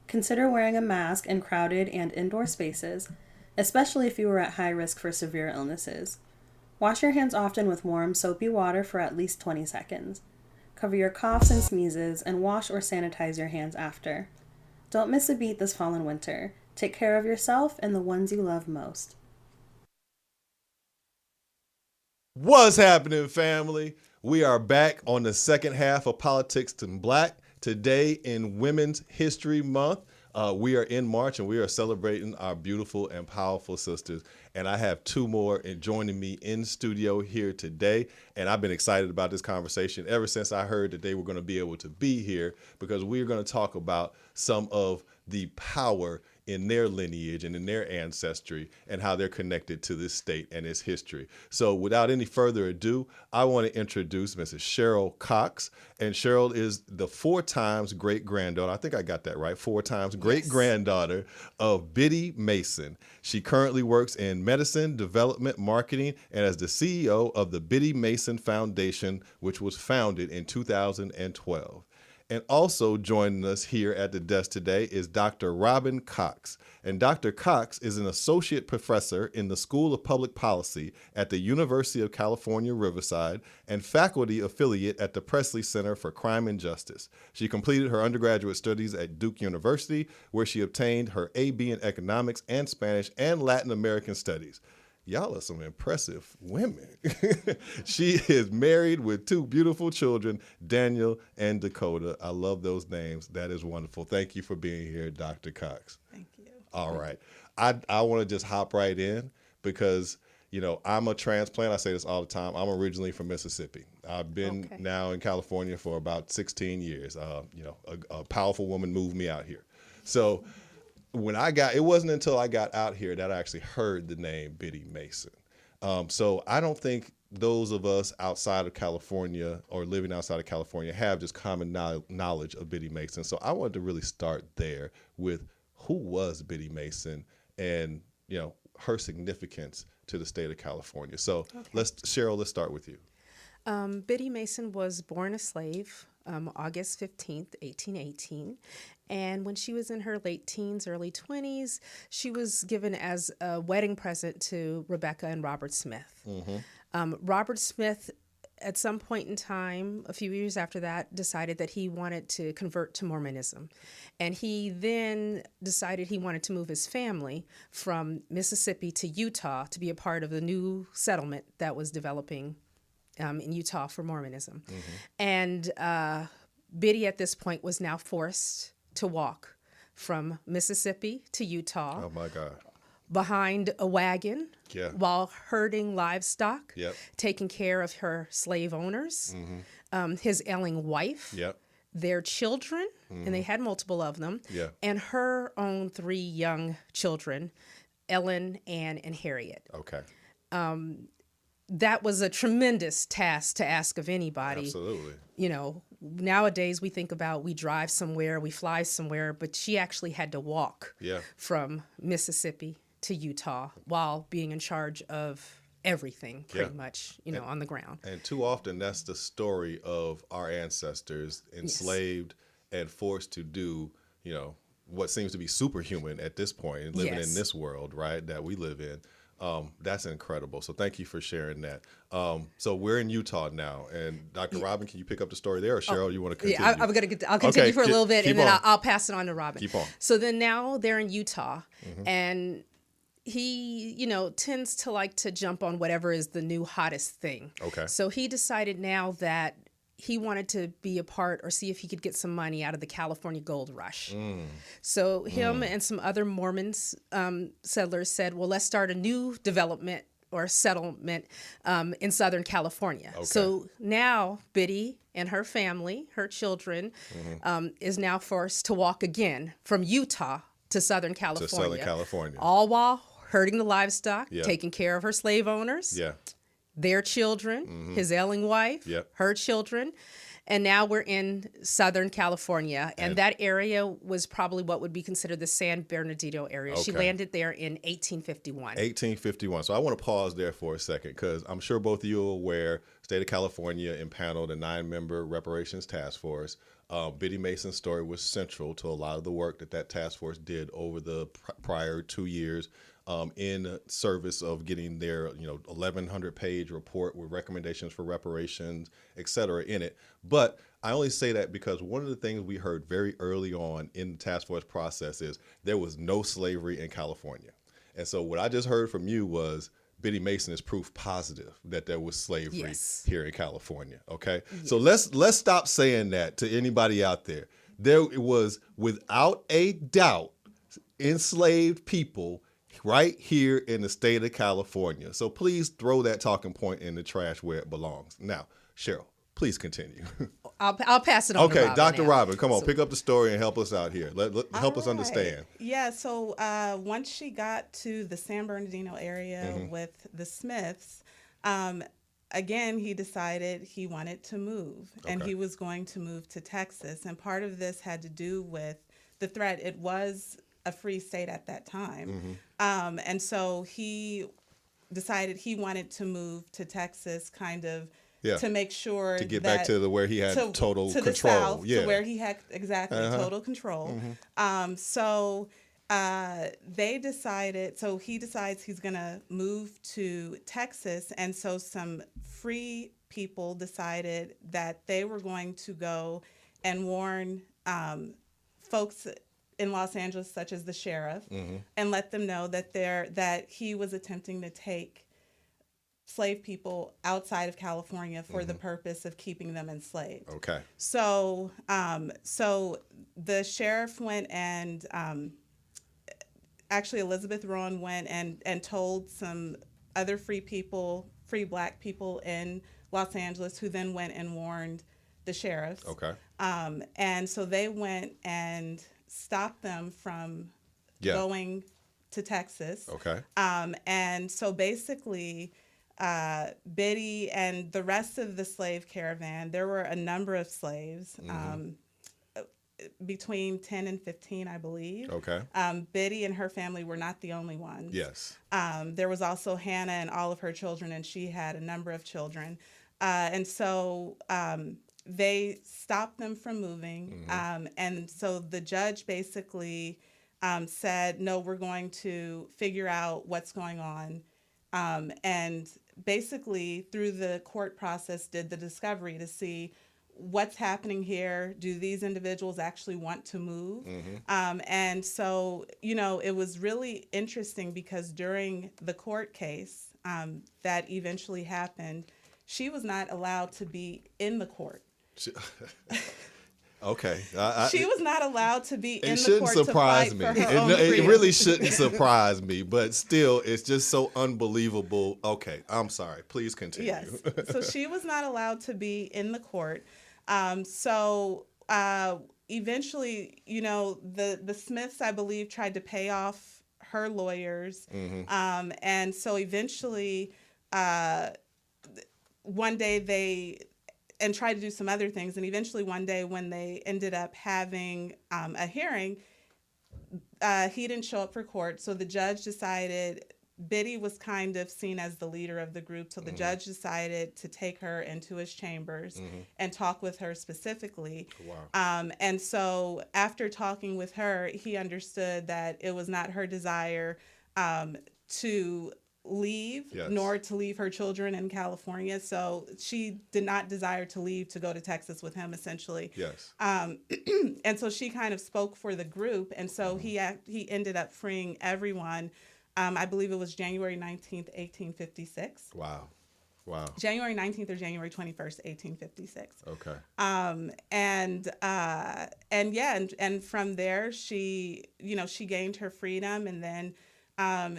Consider wearing a mask in crowded and indoor spaces, especially if you are at high risk for severe illnesses. Wash your hands often with warm, soapy water for at least 20 seconds. Cover your coughs and sneezes and wash or sanitize your hands after. Don't miss a beat this fall and winter. Take care of yourself and the ones you love most. What's happening, family? We are back on the second half of Politics in Black. Today in Women's History Month, we are in March and we are celebrating our beautiful and powerful sisters. And I have two more joining me in studio here today. And I've been excited about this conversation ever since I heard that they were going to be able to be here, because we're going to talk about some of the power in their lineage and in their ancestry and how they're connected to this state and its history. So without any further ado, I want to introduce Mrs. Cheryl Cox. And Cheryl is the 4 times great-granddaughter, I think I got that right, 4 times great-granddaughter of Biddy Mason. She currently works in medicine, development, marketing, and as the CEO of the Biddy Mason Foundation, which was founded in 2012. And also joining us here at the desk today is Dr. Robin Cox. And Dr. Cox is an associate professor in the School of Public Policy at the University of California, Riverside, and faculty affiliate at the Presley Center for Crime and Justice. She completed her undergraduate studies at Duke University, where she obtained her AB in Economics and Spanish and Latin American Studies. Y'all are some impressive women. She is married with 2 beautiful children, Daniel and Dakota. I love those names. That is wonderful. Thank you for being here, Dr. Cox. Thank you. All right. I want to just hop right in because, you know, I'm a transplant. I say this all the time. I'm originally from Mississippi. I've been now in California for about 16 years. A powerful woman moved me out here. So it wasn't until I got out here that I actually heard the name Biddy Mason. So I don't think those of us outside of California or living outside of California have just common knowledge of Biddy Mason. So I wanted to really start there with who was Biddy Mason and, you know, her significance to the state of California. So Cheryl, let's start with you. Biddy Mason was born a slave August 15th, 1818. And when she was in her late teens, early 20s, she was given as a wedding present to Rebecca and Robert Smith. Mm-hmm. Robert Smith, at some point in time, a few years after that, decided that he wanted to convert to Mormonism. And he then decided he wanted to move his family from Mississippi to Utah to be a part of the new settlement that was developing in Utah for Mormonism. Mm-hmm. And Biddy at this point was now forced to walk from Mississippi to Utah. Oh my God. Behind a wagon while herding livestock, taking care of her slave owners, his ailing wife, their children, and they had multiple of them, and her own 3 young children, Ellen, Ann, and Harriet. Okay. That was a tremendous task to ask of anybody. Absolutely. You know, nowadays we think about we drive somewhere, we fly somewhere, but she actually had to walk from Mississippi to Utah while being in charge of everything pretty much, you know, on the ground. And too often that's the story of our ancestors enslaved and forced to do, you know, what seems to be superhuman at this point and living in this world, right, that we live in. That's incredible. So thank you for sharing that. So we're in Utah now, and Dr. Robin, can you pick up the story there, or Cheryl, you want to continue? Yeah, I'll continue for a little bit, and then I'll pass it on to Robin. Keep on. So then now they're in Utah, and he, you know, tends to like to jump on whatever is the new hottest thing. Okay. So he decided now that he wanted to be a part or see if he could get some money out of the California gold rush. So him and some other Mormons settlers said, well, let's start a new development or settlement in Southern California. Okay. So now Biddy and her family, her children, is now forced to walk again from Utah to Southern California. California. All while herding the livestock, Yeah. taking care of her slave owners, Yeah. their children, his ailing wife, Yep. her children. And now we're in Southern California, and that area was probably what would be considered the San Bernardino area. She Okay. landed there in 1851. 1851. So I want to pause there for a second because I'm sure both of you are aware, state of California impaneled a 9-member reparations task force. Biddy Mason's story was central to a lot of the work that task force did over the prior 2 years in service of getting their 1,100-page report with recommendations for reparations, et cetera, in it. But I only say that because one of the things we heard very early on in the task force process is there was no slavery in California. And so what I just heard from you was Biddy Mason is proof positive that there was slavery Yes. here in California. Okay, so let's stop saying that to anybody out there. There was, without a doubt, enslaved people right here in the state of California. So please throw that talking point in the trash where it belongs. Now, Cheryl, please continue. I'll pass it on to Okay, Robin Dr. now. Robin, come on, pick up the story and help us out here. Help us All understand. right. Yeah, so once she got to the San Bernardino area with the Smiths, again, he decided he wanted to move, and Okay. he was going to move to Texas. And part of this had to do with the threat. It was a free state at that time. And so he decided he wanted to move to Texas kind of Yeah. to make sure To get that back to where he had total to control. the south, Yeah. to where he had exactly total control. So they decided. So he decides he's gonna move to Texas, and so some free people decided that they were going to go and warn folks in Los Angeles, such as the sheriff, and let them know that he was attempting to take slave people outside of California for the purpose of keeping them enslaved. Okay. So, so the sheriff went and actually Elizabeth Rowan went and told some other free black people in Los Angeles, who then went and warned the sheriffs. Okay. And so they went and stopped them from Yeah. going to Texas. Okay. And so basically, Biddy and the rest of the slave caravan, there were a number of slaves, between 10 and 15, I believe. Okay. Biddy and her family were not the only ones. Yes. There was also Hannah and all of her children, and she had a number of children. And so they stopped them from moving. And so the judge basically said, no, we're going to figure out what's going on. And basically, through the court process, did the discovery to see what's happening here. Do these individuals actually want to move? And so, it was really interesting because during the court case that eventually happened, she was not allowed to be in the court. Okay. She was not allowed to be in It the shouldn't court to surprise fight me. for her own It freedom. really shouldn't surprise me, but still, it's just so unbelievable. Okay, I'm sorry. Please continue. Yes. So she was not allowed to be in the court. Eventually, the Smiths, I believe, tried to pay off her lawyers. And so eventually, one day and tried to do some other things. And eventually one day when they ended up having a hearing, he didn't show up for court. So the judge decided, Biddy was kind of seen as the leader of the group. So the judge decided to take her into his chambers and talk with her specifically. Wow. And so after talking with her, he understood that it was not her desire to leave, Yes. nor to leave her children in California. So she did not desire to leave to go to Texas with him, essentially. Yes. And so she kind of spoke for the group. And so he ended up freeing everyone. I believe it was January 19th, 1856. Wow. January 19th or January 21st, 1856. Okay. And from there, she gained her freedom, and then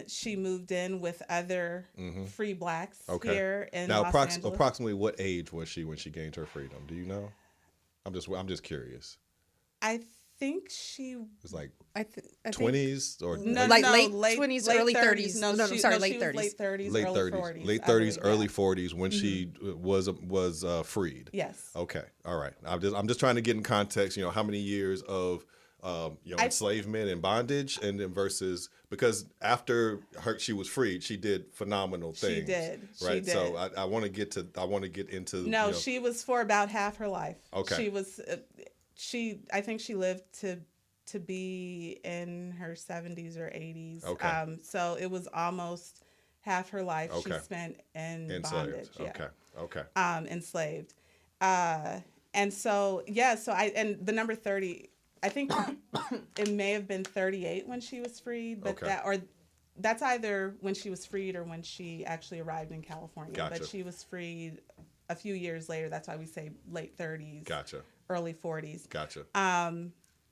she moved in with other free blacks here in Now, Los Angeles. approximately what age was she when she gained her freedom? Do you know? I'm just curious. I think she It was like I think 20s or no, Like no, late 20s, early 30s. No, No, she, sorry, no, late she was 30s. late 30s, late early 30s, 40s. late I 30s, believe, early yeah. 40s when she was freed. Yes. Okay. All right. I'm just trying to get in context. You know, how many years of enslavement and bondage, and then versus because after she was freed, she did phenomenal things. She did. Right. She did. So I want to get into. No, she was for about half her life. Okay. She was. I think she lived to be in her 70s or 80s. Okay. So it was almost half her life she Okay. spent in Enslaved. bondage. Yeah. Okay. Okay. Enslaved. And so and the number 30, I think it may have been 38 when she was freed, but Okay. that's either when she was freed or when she actually arrived in California. Gotcha. But she was freed a few years later. That's why we say late 30s. Gotcha. Early 40s. Gotcha.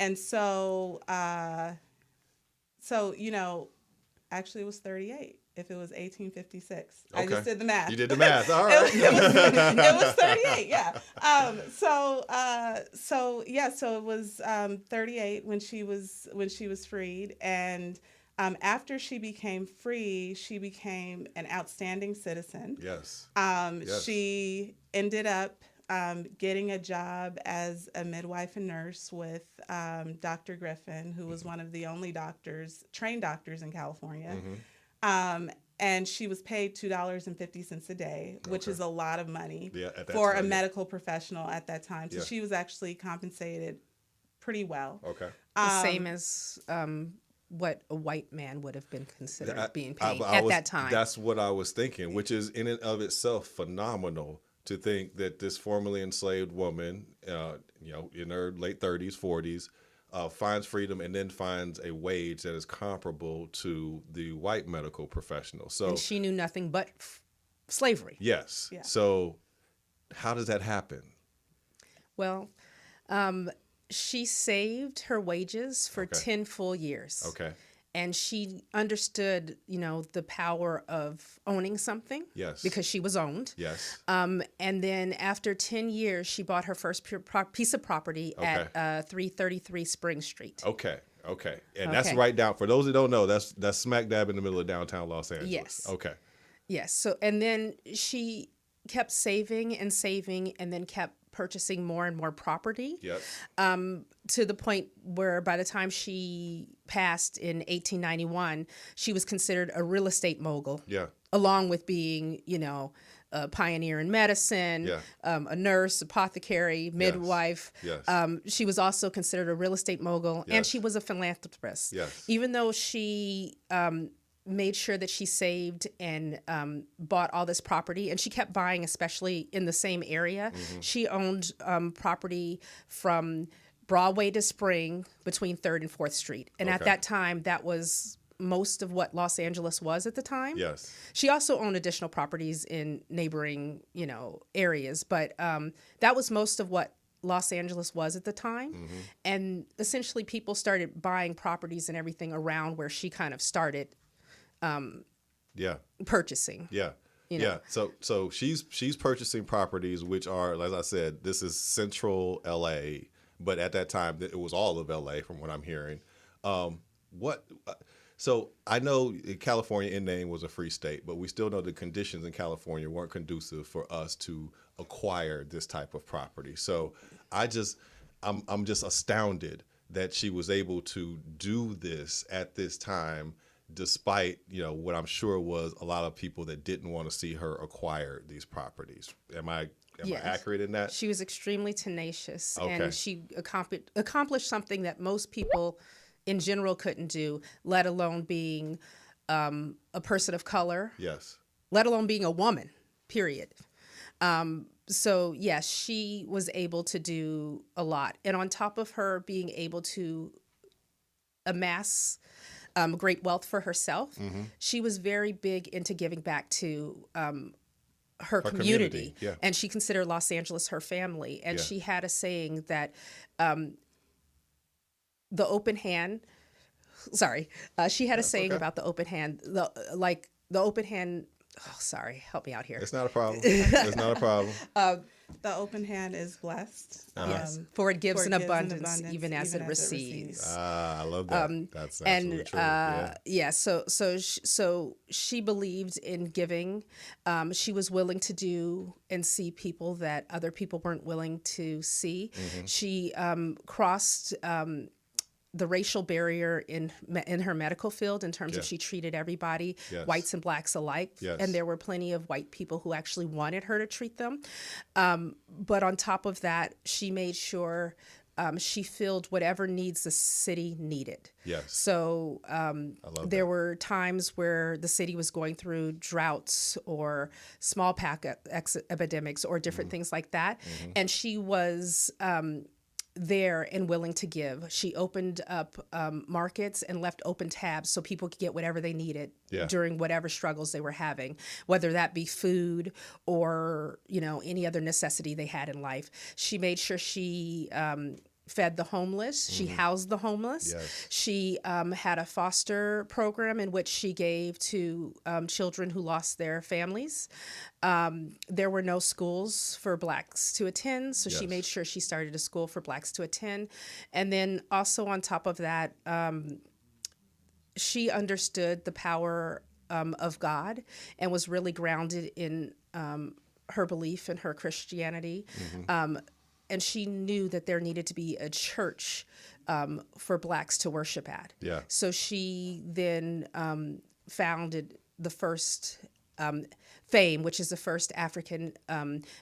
And so actually it was 38 if it was 1856. I Okay. just did the math. You did the math. All right. it was 38, yeah. So it was 38 when she was freed, and after she became free, she became an outstanding citizen. Yes. Yes. She ended up getting a job as a midwife and nurse with Dr. Griffin, who was one of the only trained doctors in California. And she was paid $2.50 a day, which is a lot of money for a medical professional at that time. So she was actually compensated pretty well. Okay. The same as what a white man would have been considered being paid at that time. That's what I was thinking, which is in and of itself phenomenal to think that this formerly enslaved woman, in her late 30s, 40s, finds freedom and then finds a wage that is comparable to the white medical professional. So, and she knew nothing but slavery. Yes. Yeah. So how does that happen? Well, she saved her wages for 10 full years. Okay. And she understood, the power of owning something. Yes. Because she was owned. Yes. And then after 10 years, she bought her first piece of property at 333 Spring Street. Okay. And that's right down, for those who don't know, that's smack dab in the middle of downtown Los Angeles. Yes. Okay. Yes. So, and then she kept saving and then kept purchasing more and more property. Yep. To the point where by the time she passed in 1891, she was considered a real estate mogul. Yeah. Along with being, a pioneer in medicine, a nurse, apothecary, midwife. Yes. She was also considered a real estate mogul, and Yes. she was a philanthropist. Yes. Even though she made sure that she saved and bought all this property, and she kept buying, especially in the same area. Mm-hmm. She owned property from Broadway to Spring between 3rd and 4th Street. And at that time, that was most of what Los Angeles was at the time. Yes. She also owned additional properties in neighboring, areas, but that was most of what Los Angeles was at the time. Mm-hmm. And essentially people started buying properties and everything around where she kind of started purchasing. Yeah. Yeah. So she's purchasing properties which are, as I said, this is central LA, but at that time it was all of LA from what I'm hearing. So I know California in name was a free state, but we still know the conditions in California weren't conducive for us to acquire this type of property. So I'm just astounded that she was able to do this at this time, despite, what I'm sure was a lot of people that didn't want to see her acquire these properties. Am I accurate in that? She was extremely tenacious, Okay. and she accomplished something that most people in general couldn't do, let alone being a person of color. Yes. Let alone being a woman, period. So yes, she was able to do a lot. And on top of her being able to amass great wealth for herself, mm-hmm. she was very big into giving back to her community. Yeah. And she considered Los Angeles her family. And she had a saying that the open hand, she had a saying about the open hand, the open hand oh, sorry, help me out here. It's not a problem. It's not a problem. The open hand is blessed. Yes, for it gives for an it gives abundance, even as it receives. I love that. That's absolutely true. Yeah. So she believed in giving. She was willing to do and see people that other people weren't willing to see. She crossed the racial barrier in her medical field in terms of she treated everybody, whites and blacks alike. And there were plenty of white people who actually wanted her to treat them. But on top of that, she made sure she filled whatever needs the city needed. So there were times where the city was going through droughts or smallpox epidemics or different things like that. And she was there and willing to give. She opened up markets and left open tabs so people could get whatever they needed during whatever struggles they were having, whether that be food or, any other necessity they had in life. She made sure she fed the homeless. She housed the homeless. She had a foster program in which she gave to children who lost their families. There were no schools for blacks to attend, so she made sure she started a school for blacks to attend. And then also on top of that, she understood the power of God and was really grounded in her belief in her Christianity. And she knew that there needed to be a church for blacks to worship at. So she then founded the first FAME, which is the first African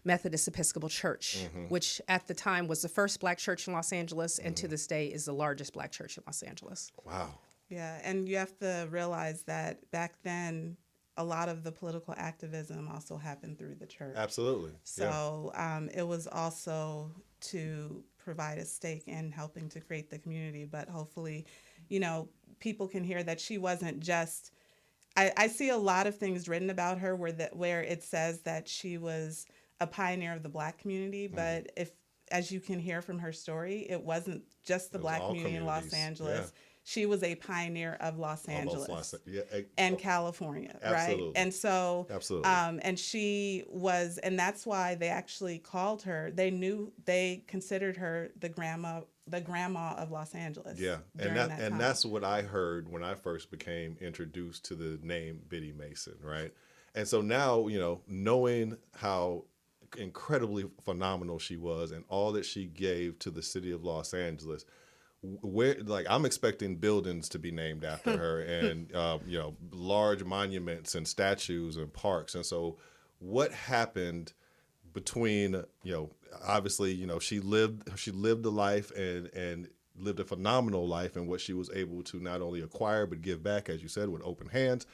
Methodist Episcopal Church, which at the time was the first black church in Los Angeles, and to this day is the largest black church in Los Angeles. Wow. Yeah, and you have to realize that back then, a lot of the political activism also happened through the church. Absolutely. So it was also to provide a stake in helping to create the community. But hopefully, people can hear that she wasn't just. I see a lot of things written about her where it says that she was a pioneer of the black community. But as you can hear from her story, it wasn't just the black community in Los Angeles. She was a pioneer of Los Angeles and California, right? And so, and she was, and that's why they actually called her. They considered her the grandma of Los Angeles. And that's what I heard when I first became introduced to the name Biddy Mason, right? And so now, knowing how incredibly phenomenal she was and all that she gave to the city of Los Angeles. I'm expecting buildings to be named after her and large monuments and statues and parks. And so what happened between obviously she lived a life and lived a phenomenal life, and what she was able to not only acquire but give back, as you said, with open hands.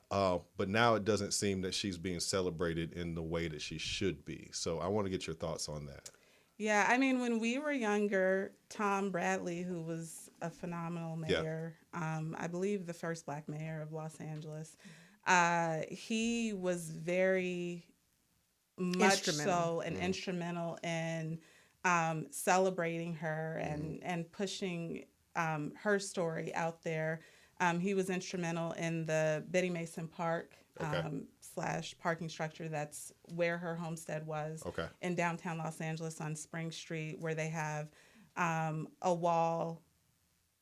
But now it doesn't seem that she's being celebrated in the way that she should be. So I want to get your thoughts on that. Yeah, I mean, when we were younger, Tom Bradley, who was a phenomenal mayor, I believe the first black mayor of Los Angeles, he was very much so and instrumental in celebrating her and pushing her story out there. He was instrumental in the Biddy Mason Park / parking structure that's where her homestead was in downtown Los Angeles on Spring Street, where they have a wall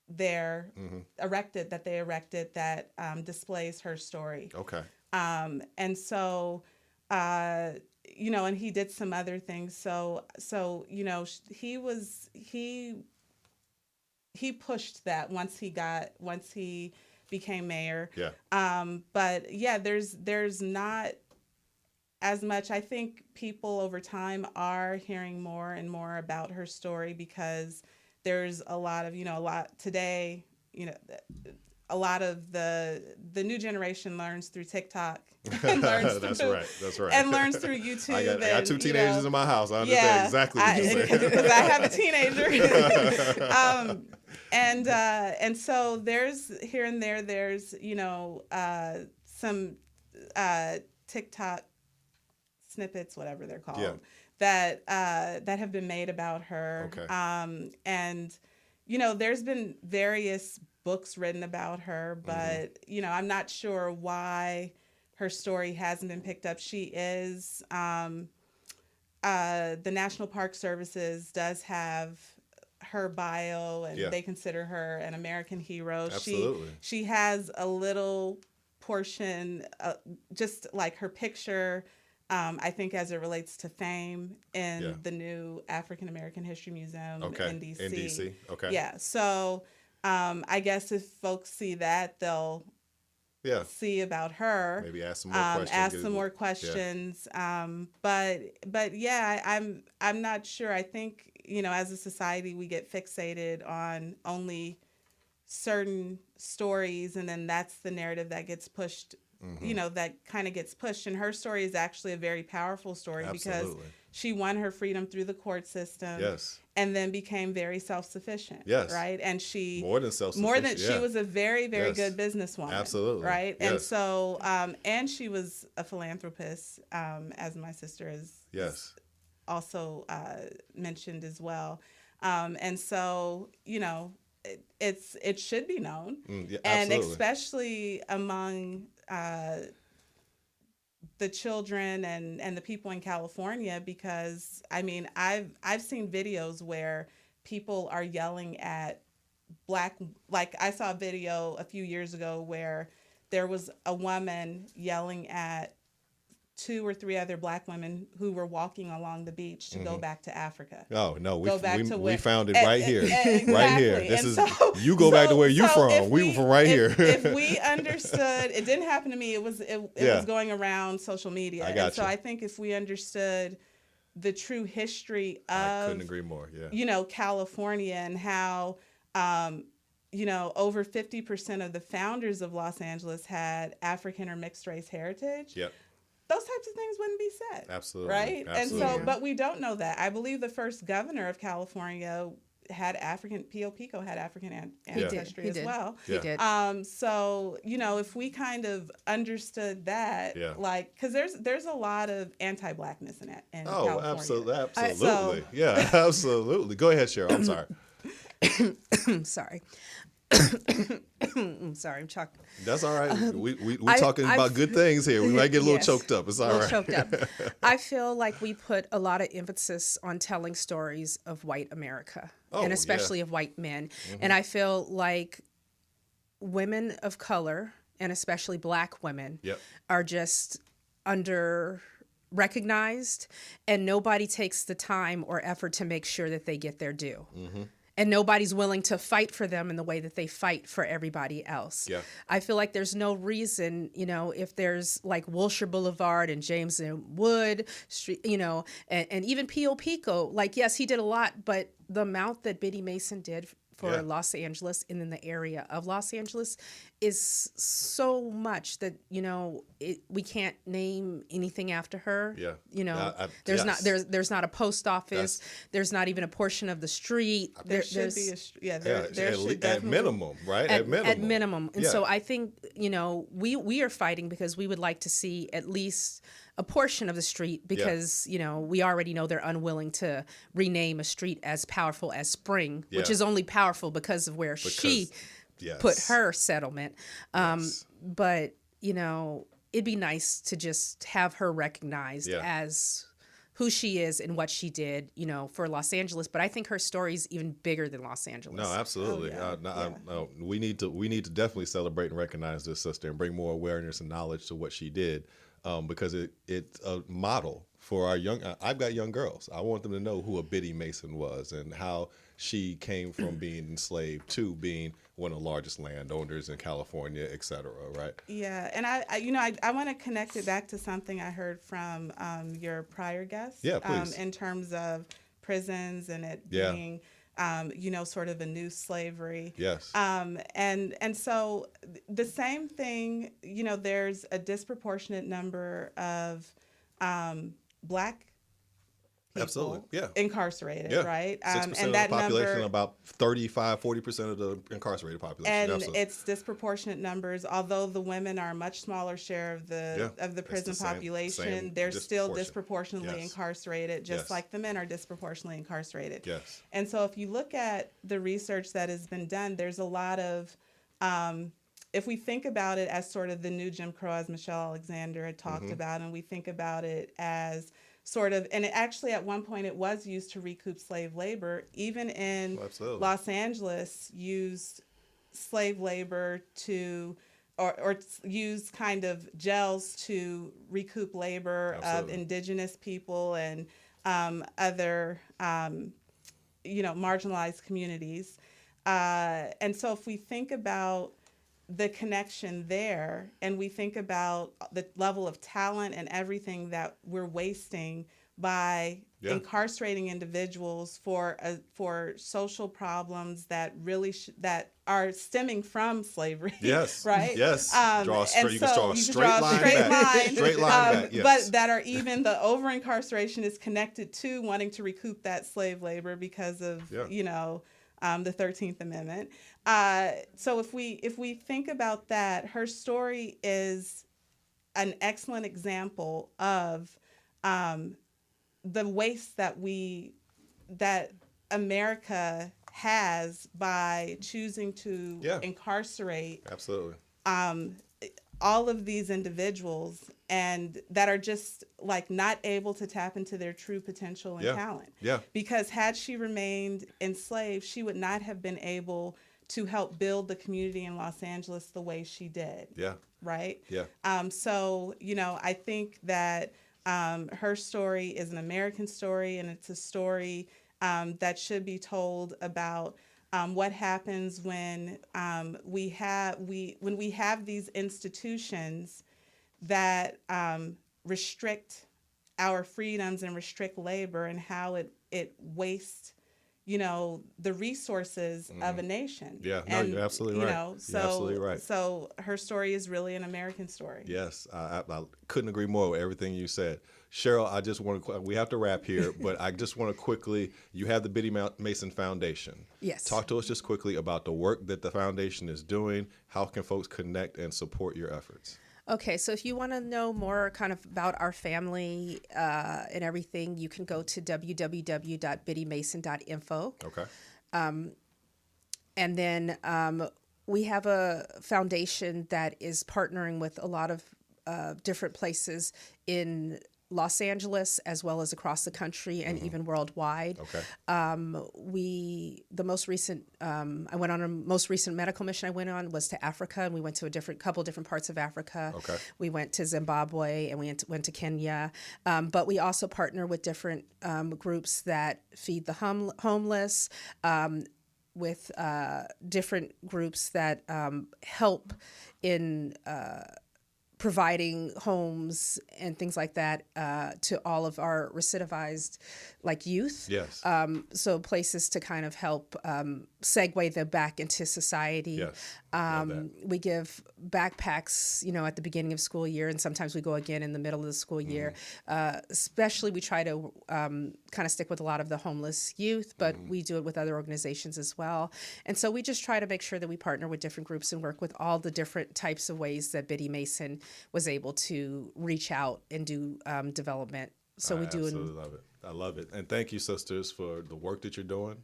there erected that displays her story. And so and he did some other things. So he pushed that once he became mayor. But there's not as much. I think people over time are hearing more and more about her story because there's a lot of, today, a lot of the new generation learns through TikTok. And learns That's right. And learns through YouTube. I got 2 teenagers in my house. I understand exactly what you're saying. Because I have a teenager. And so there's here and there's some TikTok snippets, whatever they're called, that have been made about her. And there's been various books written about her, but I'm not sure why her story hasn't been picked up. She is the National Park Services does have her bio, and they consider her an American hero. Absolutely. She has a little portion, just like her picture, I think, as it relates to fame in the new African American History Museum in DC. In DC. Okay. Yeah. So I guess if folks see that, they'll see about her. Maybe ask some more questions. Ask some more questions. But yeah, I'm not sure. I think, as a society, we get fixated on only certain stories, and then that's the narrative that gets pushed, that kind of gets pushed. And her story is actually a very powerful story because she won her freedom through the court system. Yes. And then became very self-sufficient. Yes. Right. And she more than self-sufficient. she was a very, very good businesswoman. Absolutely. Right. Yes. And so and she was a philanthropist, as my sister is also mentioned as well. And so, it should be known. And especially among the children and the people in California, because I've seen videos where people are yelling at like I saw a video a few years ago where there was a woman yelling at 2 or 3 other Black women who were walking along the beach to go back to Africa. Oh no, we found it right right here, exactly. right here. This is you go back to where you from. We were from right here. If we understood, it didn't happen to me. It was going around social media. So I think if we understood the true history of, I couldn't agree more. Yeah, California, and how over 50% of the founders of Los Angeles had African or mixed race heritage. Yep. Those types of things wouldn't be said. Absolutely. Right? Absolutely. And so, but we don't know that. I believe the first governor of California had P.O. Pico had African ancestry as well. He did. So, if we kind of understood that, because there's a lot of anti-Blackness in California. Absolutely. Yeah, absolutely. Go ahead, Cheryl. I'm sorry. Sorry. I'm sorry, I'm choking. That's all right. We're talking about good things here. We might get a little choked up. It's all right. Choked up. I feel like we put a lot of emphasis on telling stories of white America, and especially of white men. And I feel like women of color, and especially Black women, are just under recognized, and nobody takes the time or effort to make sure that they get their due. And nobody's willing to fight for them in the way that they fight for everybody else. Yeah. I feel like there's no reason, if there's like Wilshire Boulevard and James and Wood Street, and even P.O. Pico, like, yes, he did a lot, but the amount that Biddy Mason did for Los Angeles and in the area of Los Angeles is so much that we can't name anything after her. There's not a post office. There's not even a portion of the street. There should be at minimum, right? At minimum. And so I think we are fighting because we would like to see at least a portion of the street, because we already know they're unwilling to rename a street as powerful as Spring, which is only powerful because of where she put her settlement. But it'd be nice to just have her recognized as who she is and what she did, for Los Angeles. But I think her story is even bigger than Los Angeles. No, absolutely. We need to definitely celebrate and recognize this sister and bring more awareness and knowledge to what she did. Because it's a model for our I've got young girls. I want them to know who a Biddy Mason was and how she came from being enslaved to being one of the largest landowners in California, et cetera, right? Yeah, and I want to connect it back to something I heard from your prior guest. Yeah, please. In terms of prisons and it being sort of a new slavery. Yes. And so the same thing, there's a disproportionate number of Black people incarcerated, right? 6% and of that the population, number, about 40% of the incarcerated population. And it's disproportionate numbers. Although the women are a much smaller share of the prison population, they're still disproportionately incarcerated, just like the men are disproportionately incarcerated. Yes. And so if you look at the research that has been done, there's a lot of if we think about it as sort of the new Jim Crow, as Michelle Alexander had talked about, and we think about it as sort of, and it actually at one point it was used to recoup slave labor, even in Los Angeles, used slave labor to, or use kind of jails to recoup labor of indigenous people and other, marginalized communities. And so if we think about the connection there, and we think about the level of talent and everything that we're wasting by incarcerating individuals for social problems that really that are stemming from slavery. Yes. Right. Yes. You can draw a straight line. Straight line back. Yes. But that are even the over incarceration is connected to wanting to recoup that slave labor because of the 13th Amendment. So if we think about that, her story is an excellent example of the waste that America has by choosing to incarcerate all of these individuals, and that are just like not able to tap into their true potential and talent. Yeah. Because had she remained enslaved, she would not have been able to help build the community in Los Angeles the way she did. Yeah. Right? Yeah. So, I think that her story is an American story, and it's a story that should be told about what happens when we have these institutions that restrict our freedoms and restrict labor, and how it wastes the resources of a nation. Yeah, no, you're absolutely right. You're absolutely right. So her story is really an American story. Yes, I couldn't agree more with everything you said. Cheryl, I just want to, we have to wrap here, but I just want to quickly, you have the Biddy Mason Foundation. Yes. Talk to us just quickly about the work that the foundation is doing. How can folks connect and support your efforts? Okay, so if you want to know more kind of about our family and everything, you can go to www.biddymason.info. Okay. And then we have a foundation that is partnering with a lot of different places in Los Angeles, as well as across the country and even worldwide. Okay. I went on a most recent medical mission I went on was to Africa, and we went to couple different parts of Africa. Okay. We went to Zimbabwe, and we went to Kenya. But we also partner with different groups that feed the homeless, with different groups that help in providing homes and things like that to all of our recidivized youth. Yes. So places to kind of help segue them back into society. Yes. We give backpacks, at the beginning of school year, and sometimes we go again in the middle of the school year. Especially we try to kind of stick with a lot of the homeless youth, but we do it with other organizations as well. And so we just try to make sure that we partner with different groups and work with all the different types of ways that Biddy Mason was able to reach out and do development. So we do. Absolutely love it. I love it. And thank you, sisters, for the work that you're doing.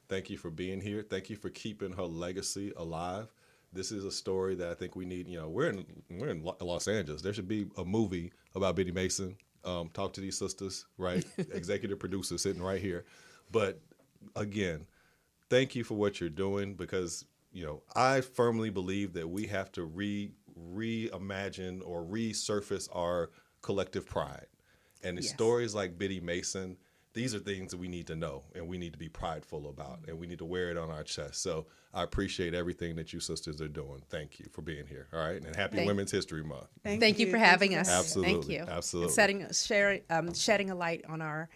Thank you for being here. Thank you for keeping her legacy alive. This is a story that I think we need. We're in Los Angeles. There should be a movie about Biddy Mason. Talk to these sisters, right? Executive producer sitting right here. But again, thank you for what you're doing, because I firmly believe that we have to reimagine or resurface our collective pride. And stories like Biddy Mason, these are things that we need to know and we need to be prideful about, and we need to wear it on our chest. So I appreciate everything that you sisters are doing. Thank you for being here. All right. And happy Women's History Month. Thank you for having us. Absolutely. Thank you. Absolutely. And shedding a light on our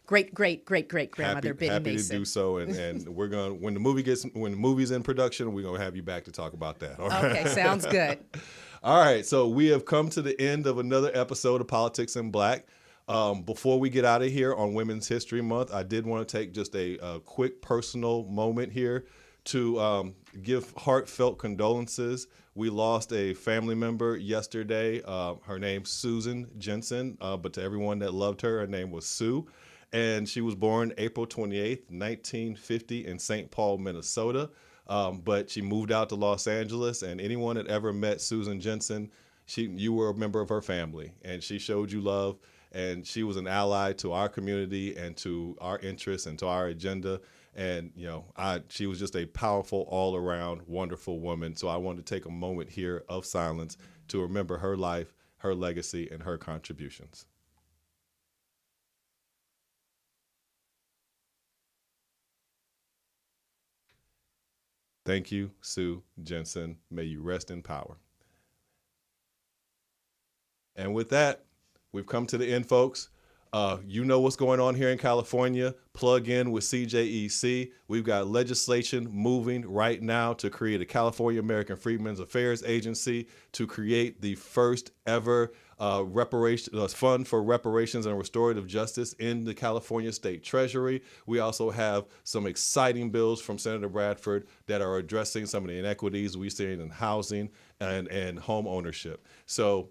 great grandmother Biddy Happy Mason. to do so, and we're going when the movie's in production, we're gonna have you back to talk about that. All right? Okay, sounds good. All right, so we have come to the end of another episode of Politics in Black. Before we get out of here on Women's History Month, I did want to take just a quick personal moment here to give heartfelt condolences. We lost a family member yesterday. Her name's Susan Jensen, but to everyone that loved her name was Sue. And she was born April 28th, 1950 in St. Paul, Minnesota. But she moved out to Los Angeles, and anyone that ever met Susan Jensen, you were a member of her family, and she showed you love, and she was an ally to our community and to our interests and to our agenda. And, she was just a powerful, all-around, wonderful woman. So I wanted to take a moment here of silence to remember her life, her legacy, and her contributions. Thank you, Sue Jensen. May you rest in power. And with that, we've come to the end, folks. You know what's going on here in California. Plug in with CJEC. We've got legislation moving right now to create a California American Freedmen's Affairs Agency to create the first ever fund for reparations and restorative justice in the California State Treasury. We also have some exciting bills from Senator Bradford that are addressing some of the inequities we see in housing and home ownership. So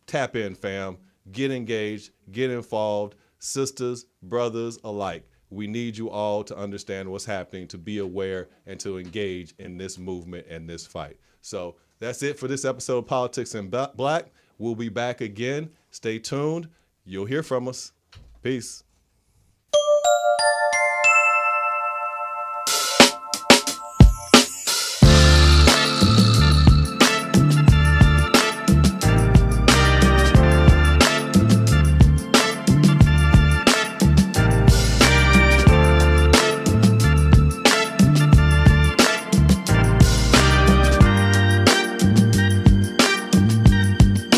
tap in, fam. Get engaged, get involved, sisters, brothers alike. We need you all to understand what's happening, to be aware, and to engage in this movement and this fight. So that's it for this episode of Politics in Black. We'll be back again. Stay tuned. You'll hear from us. Peace.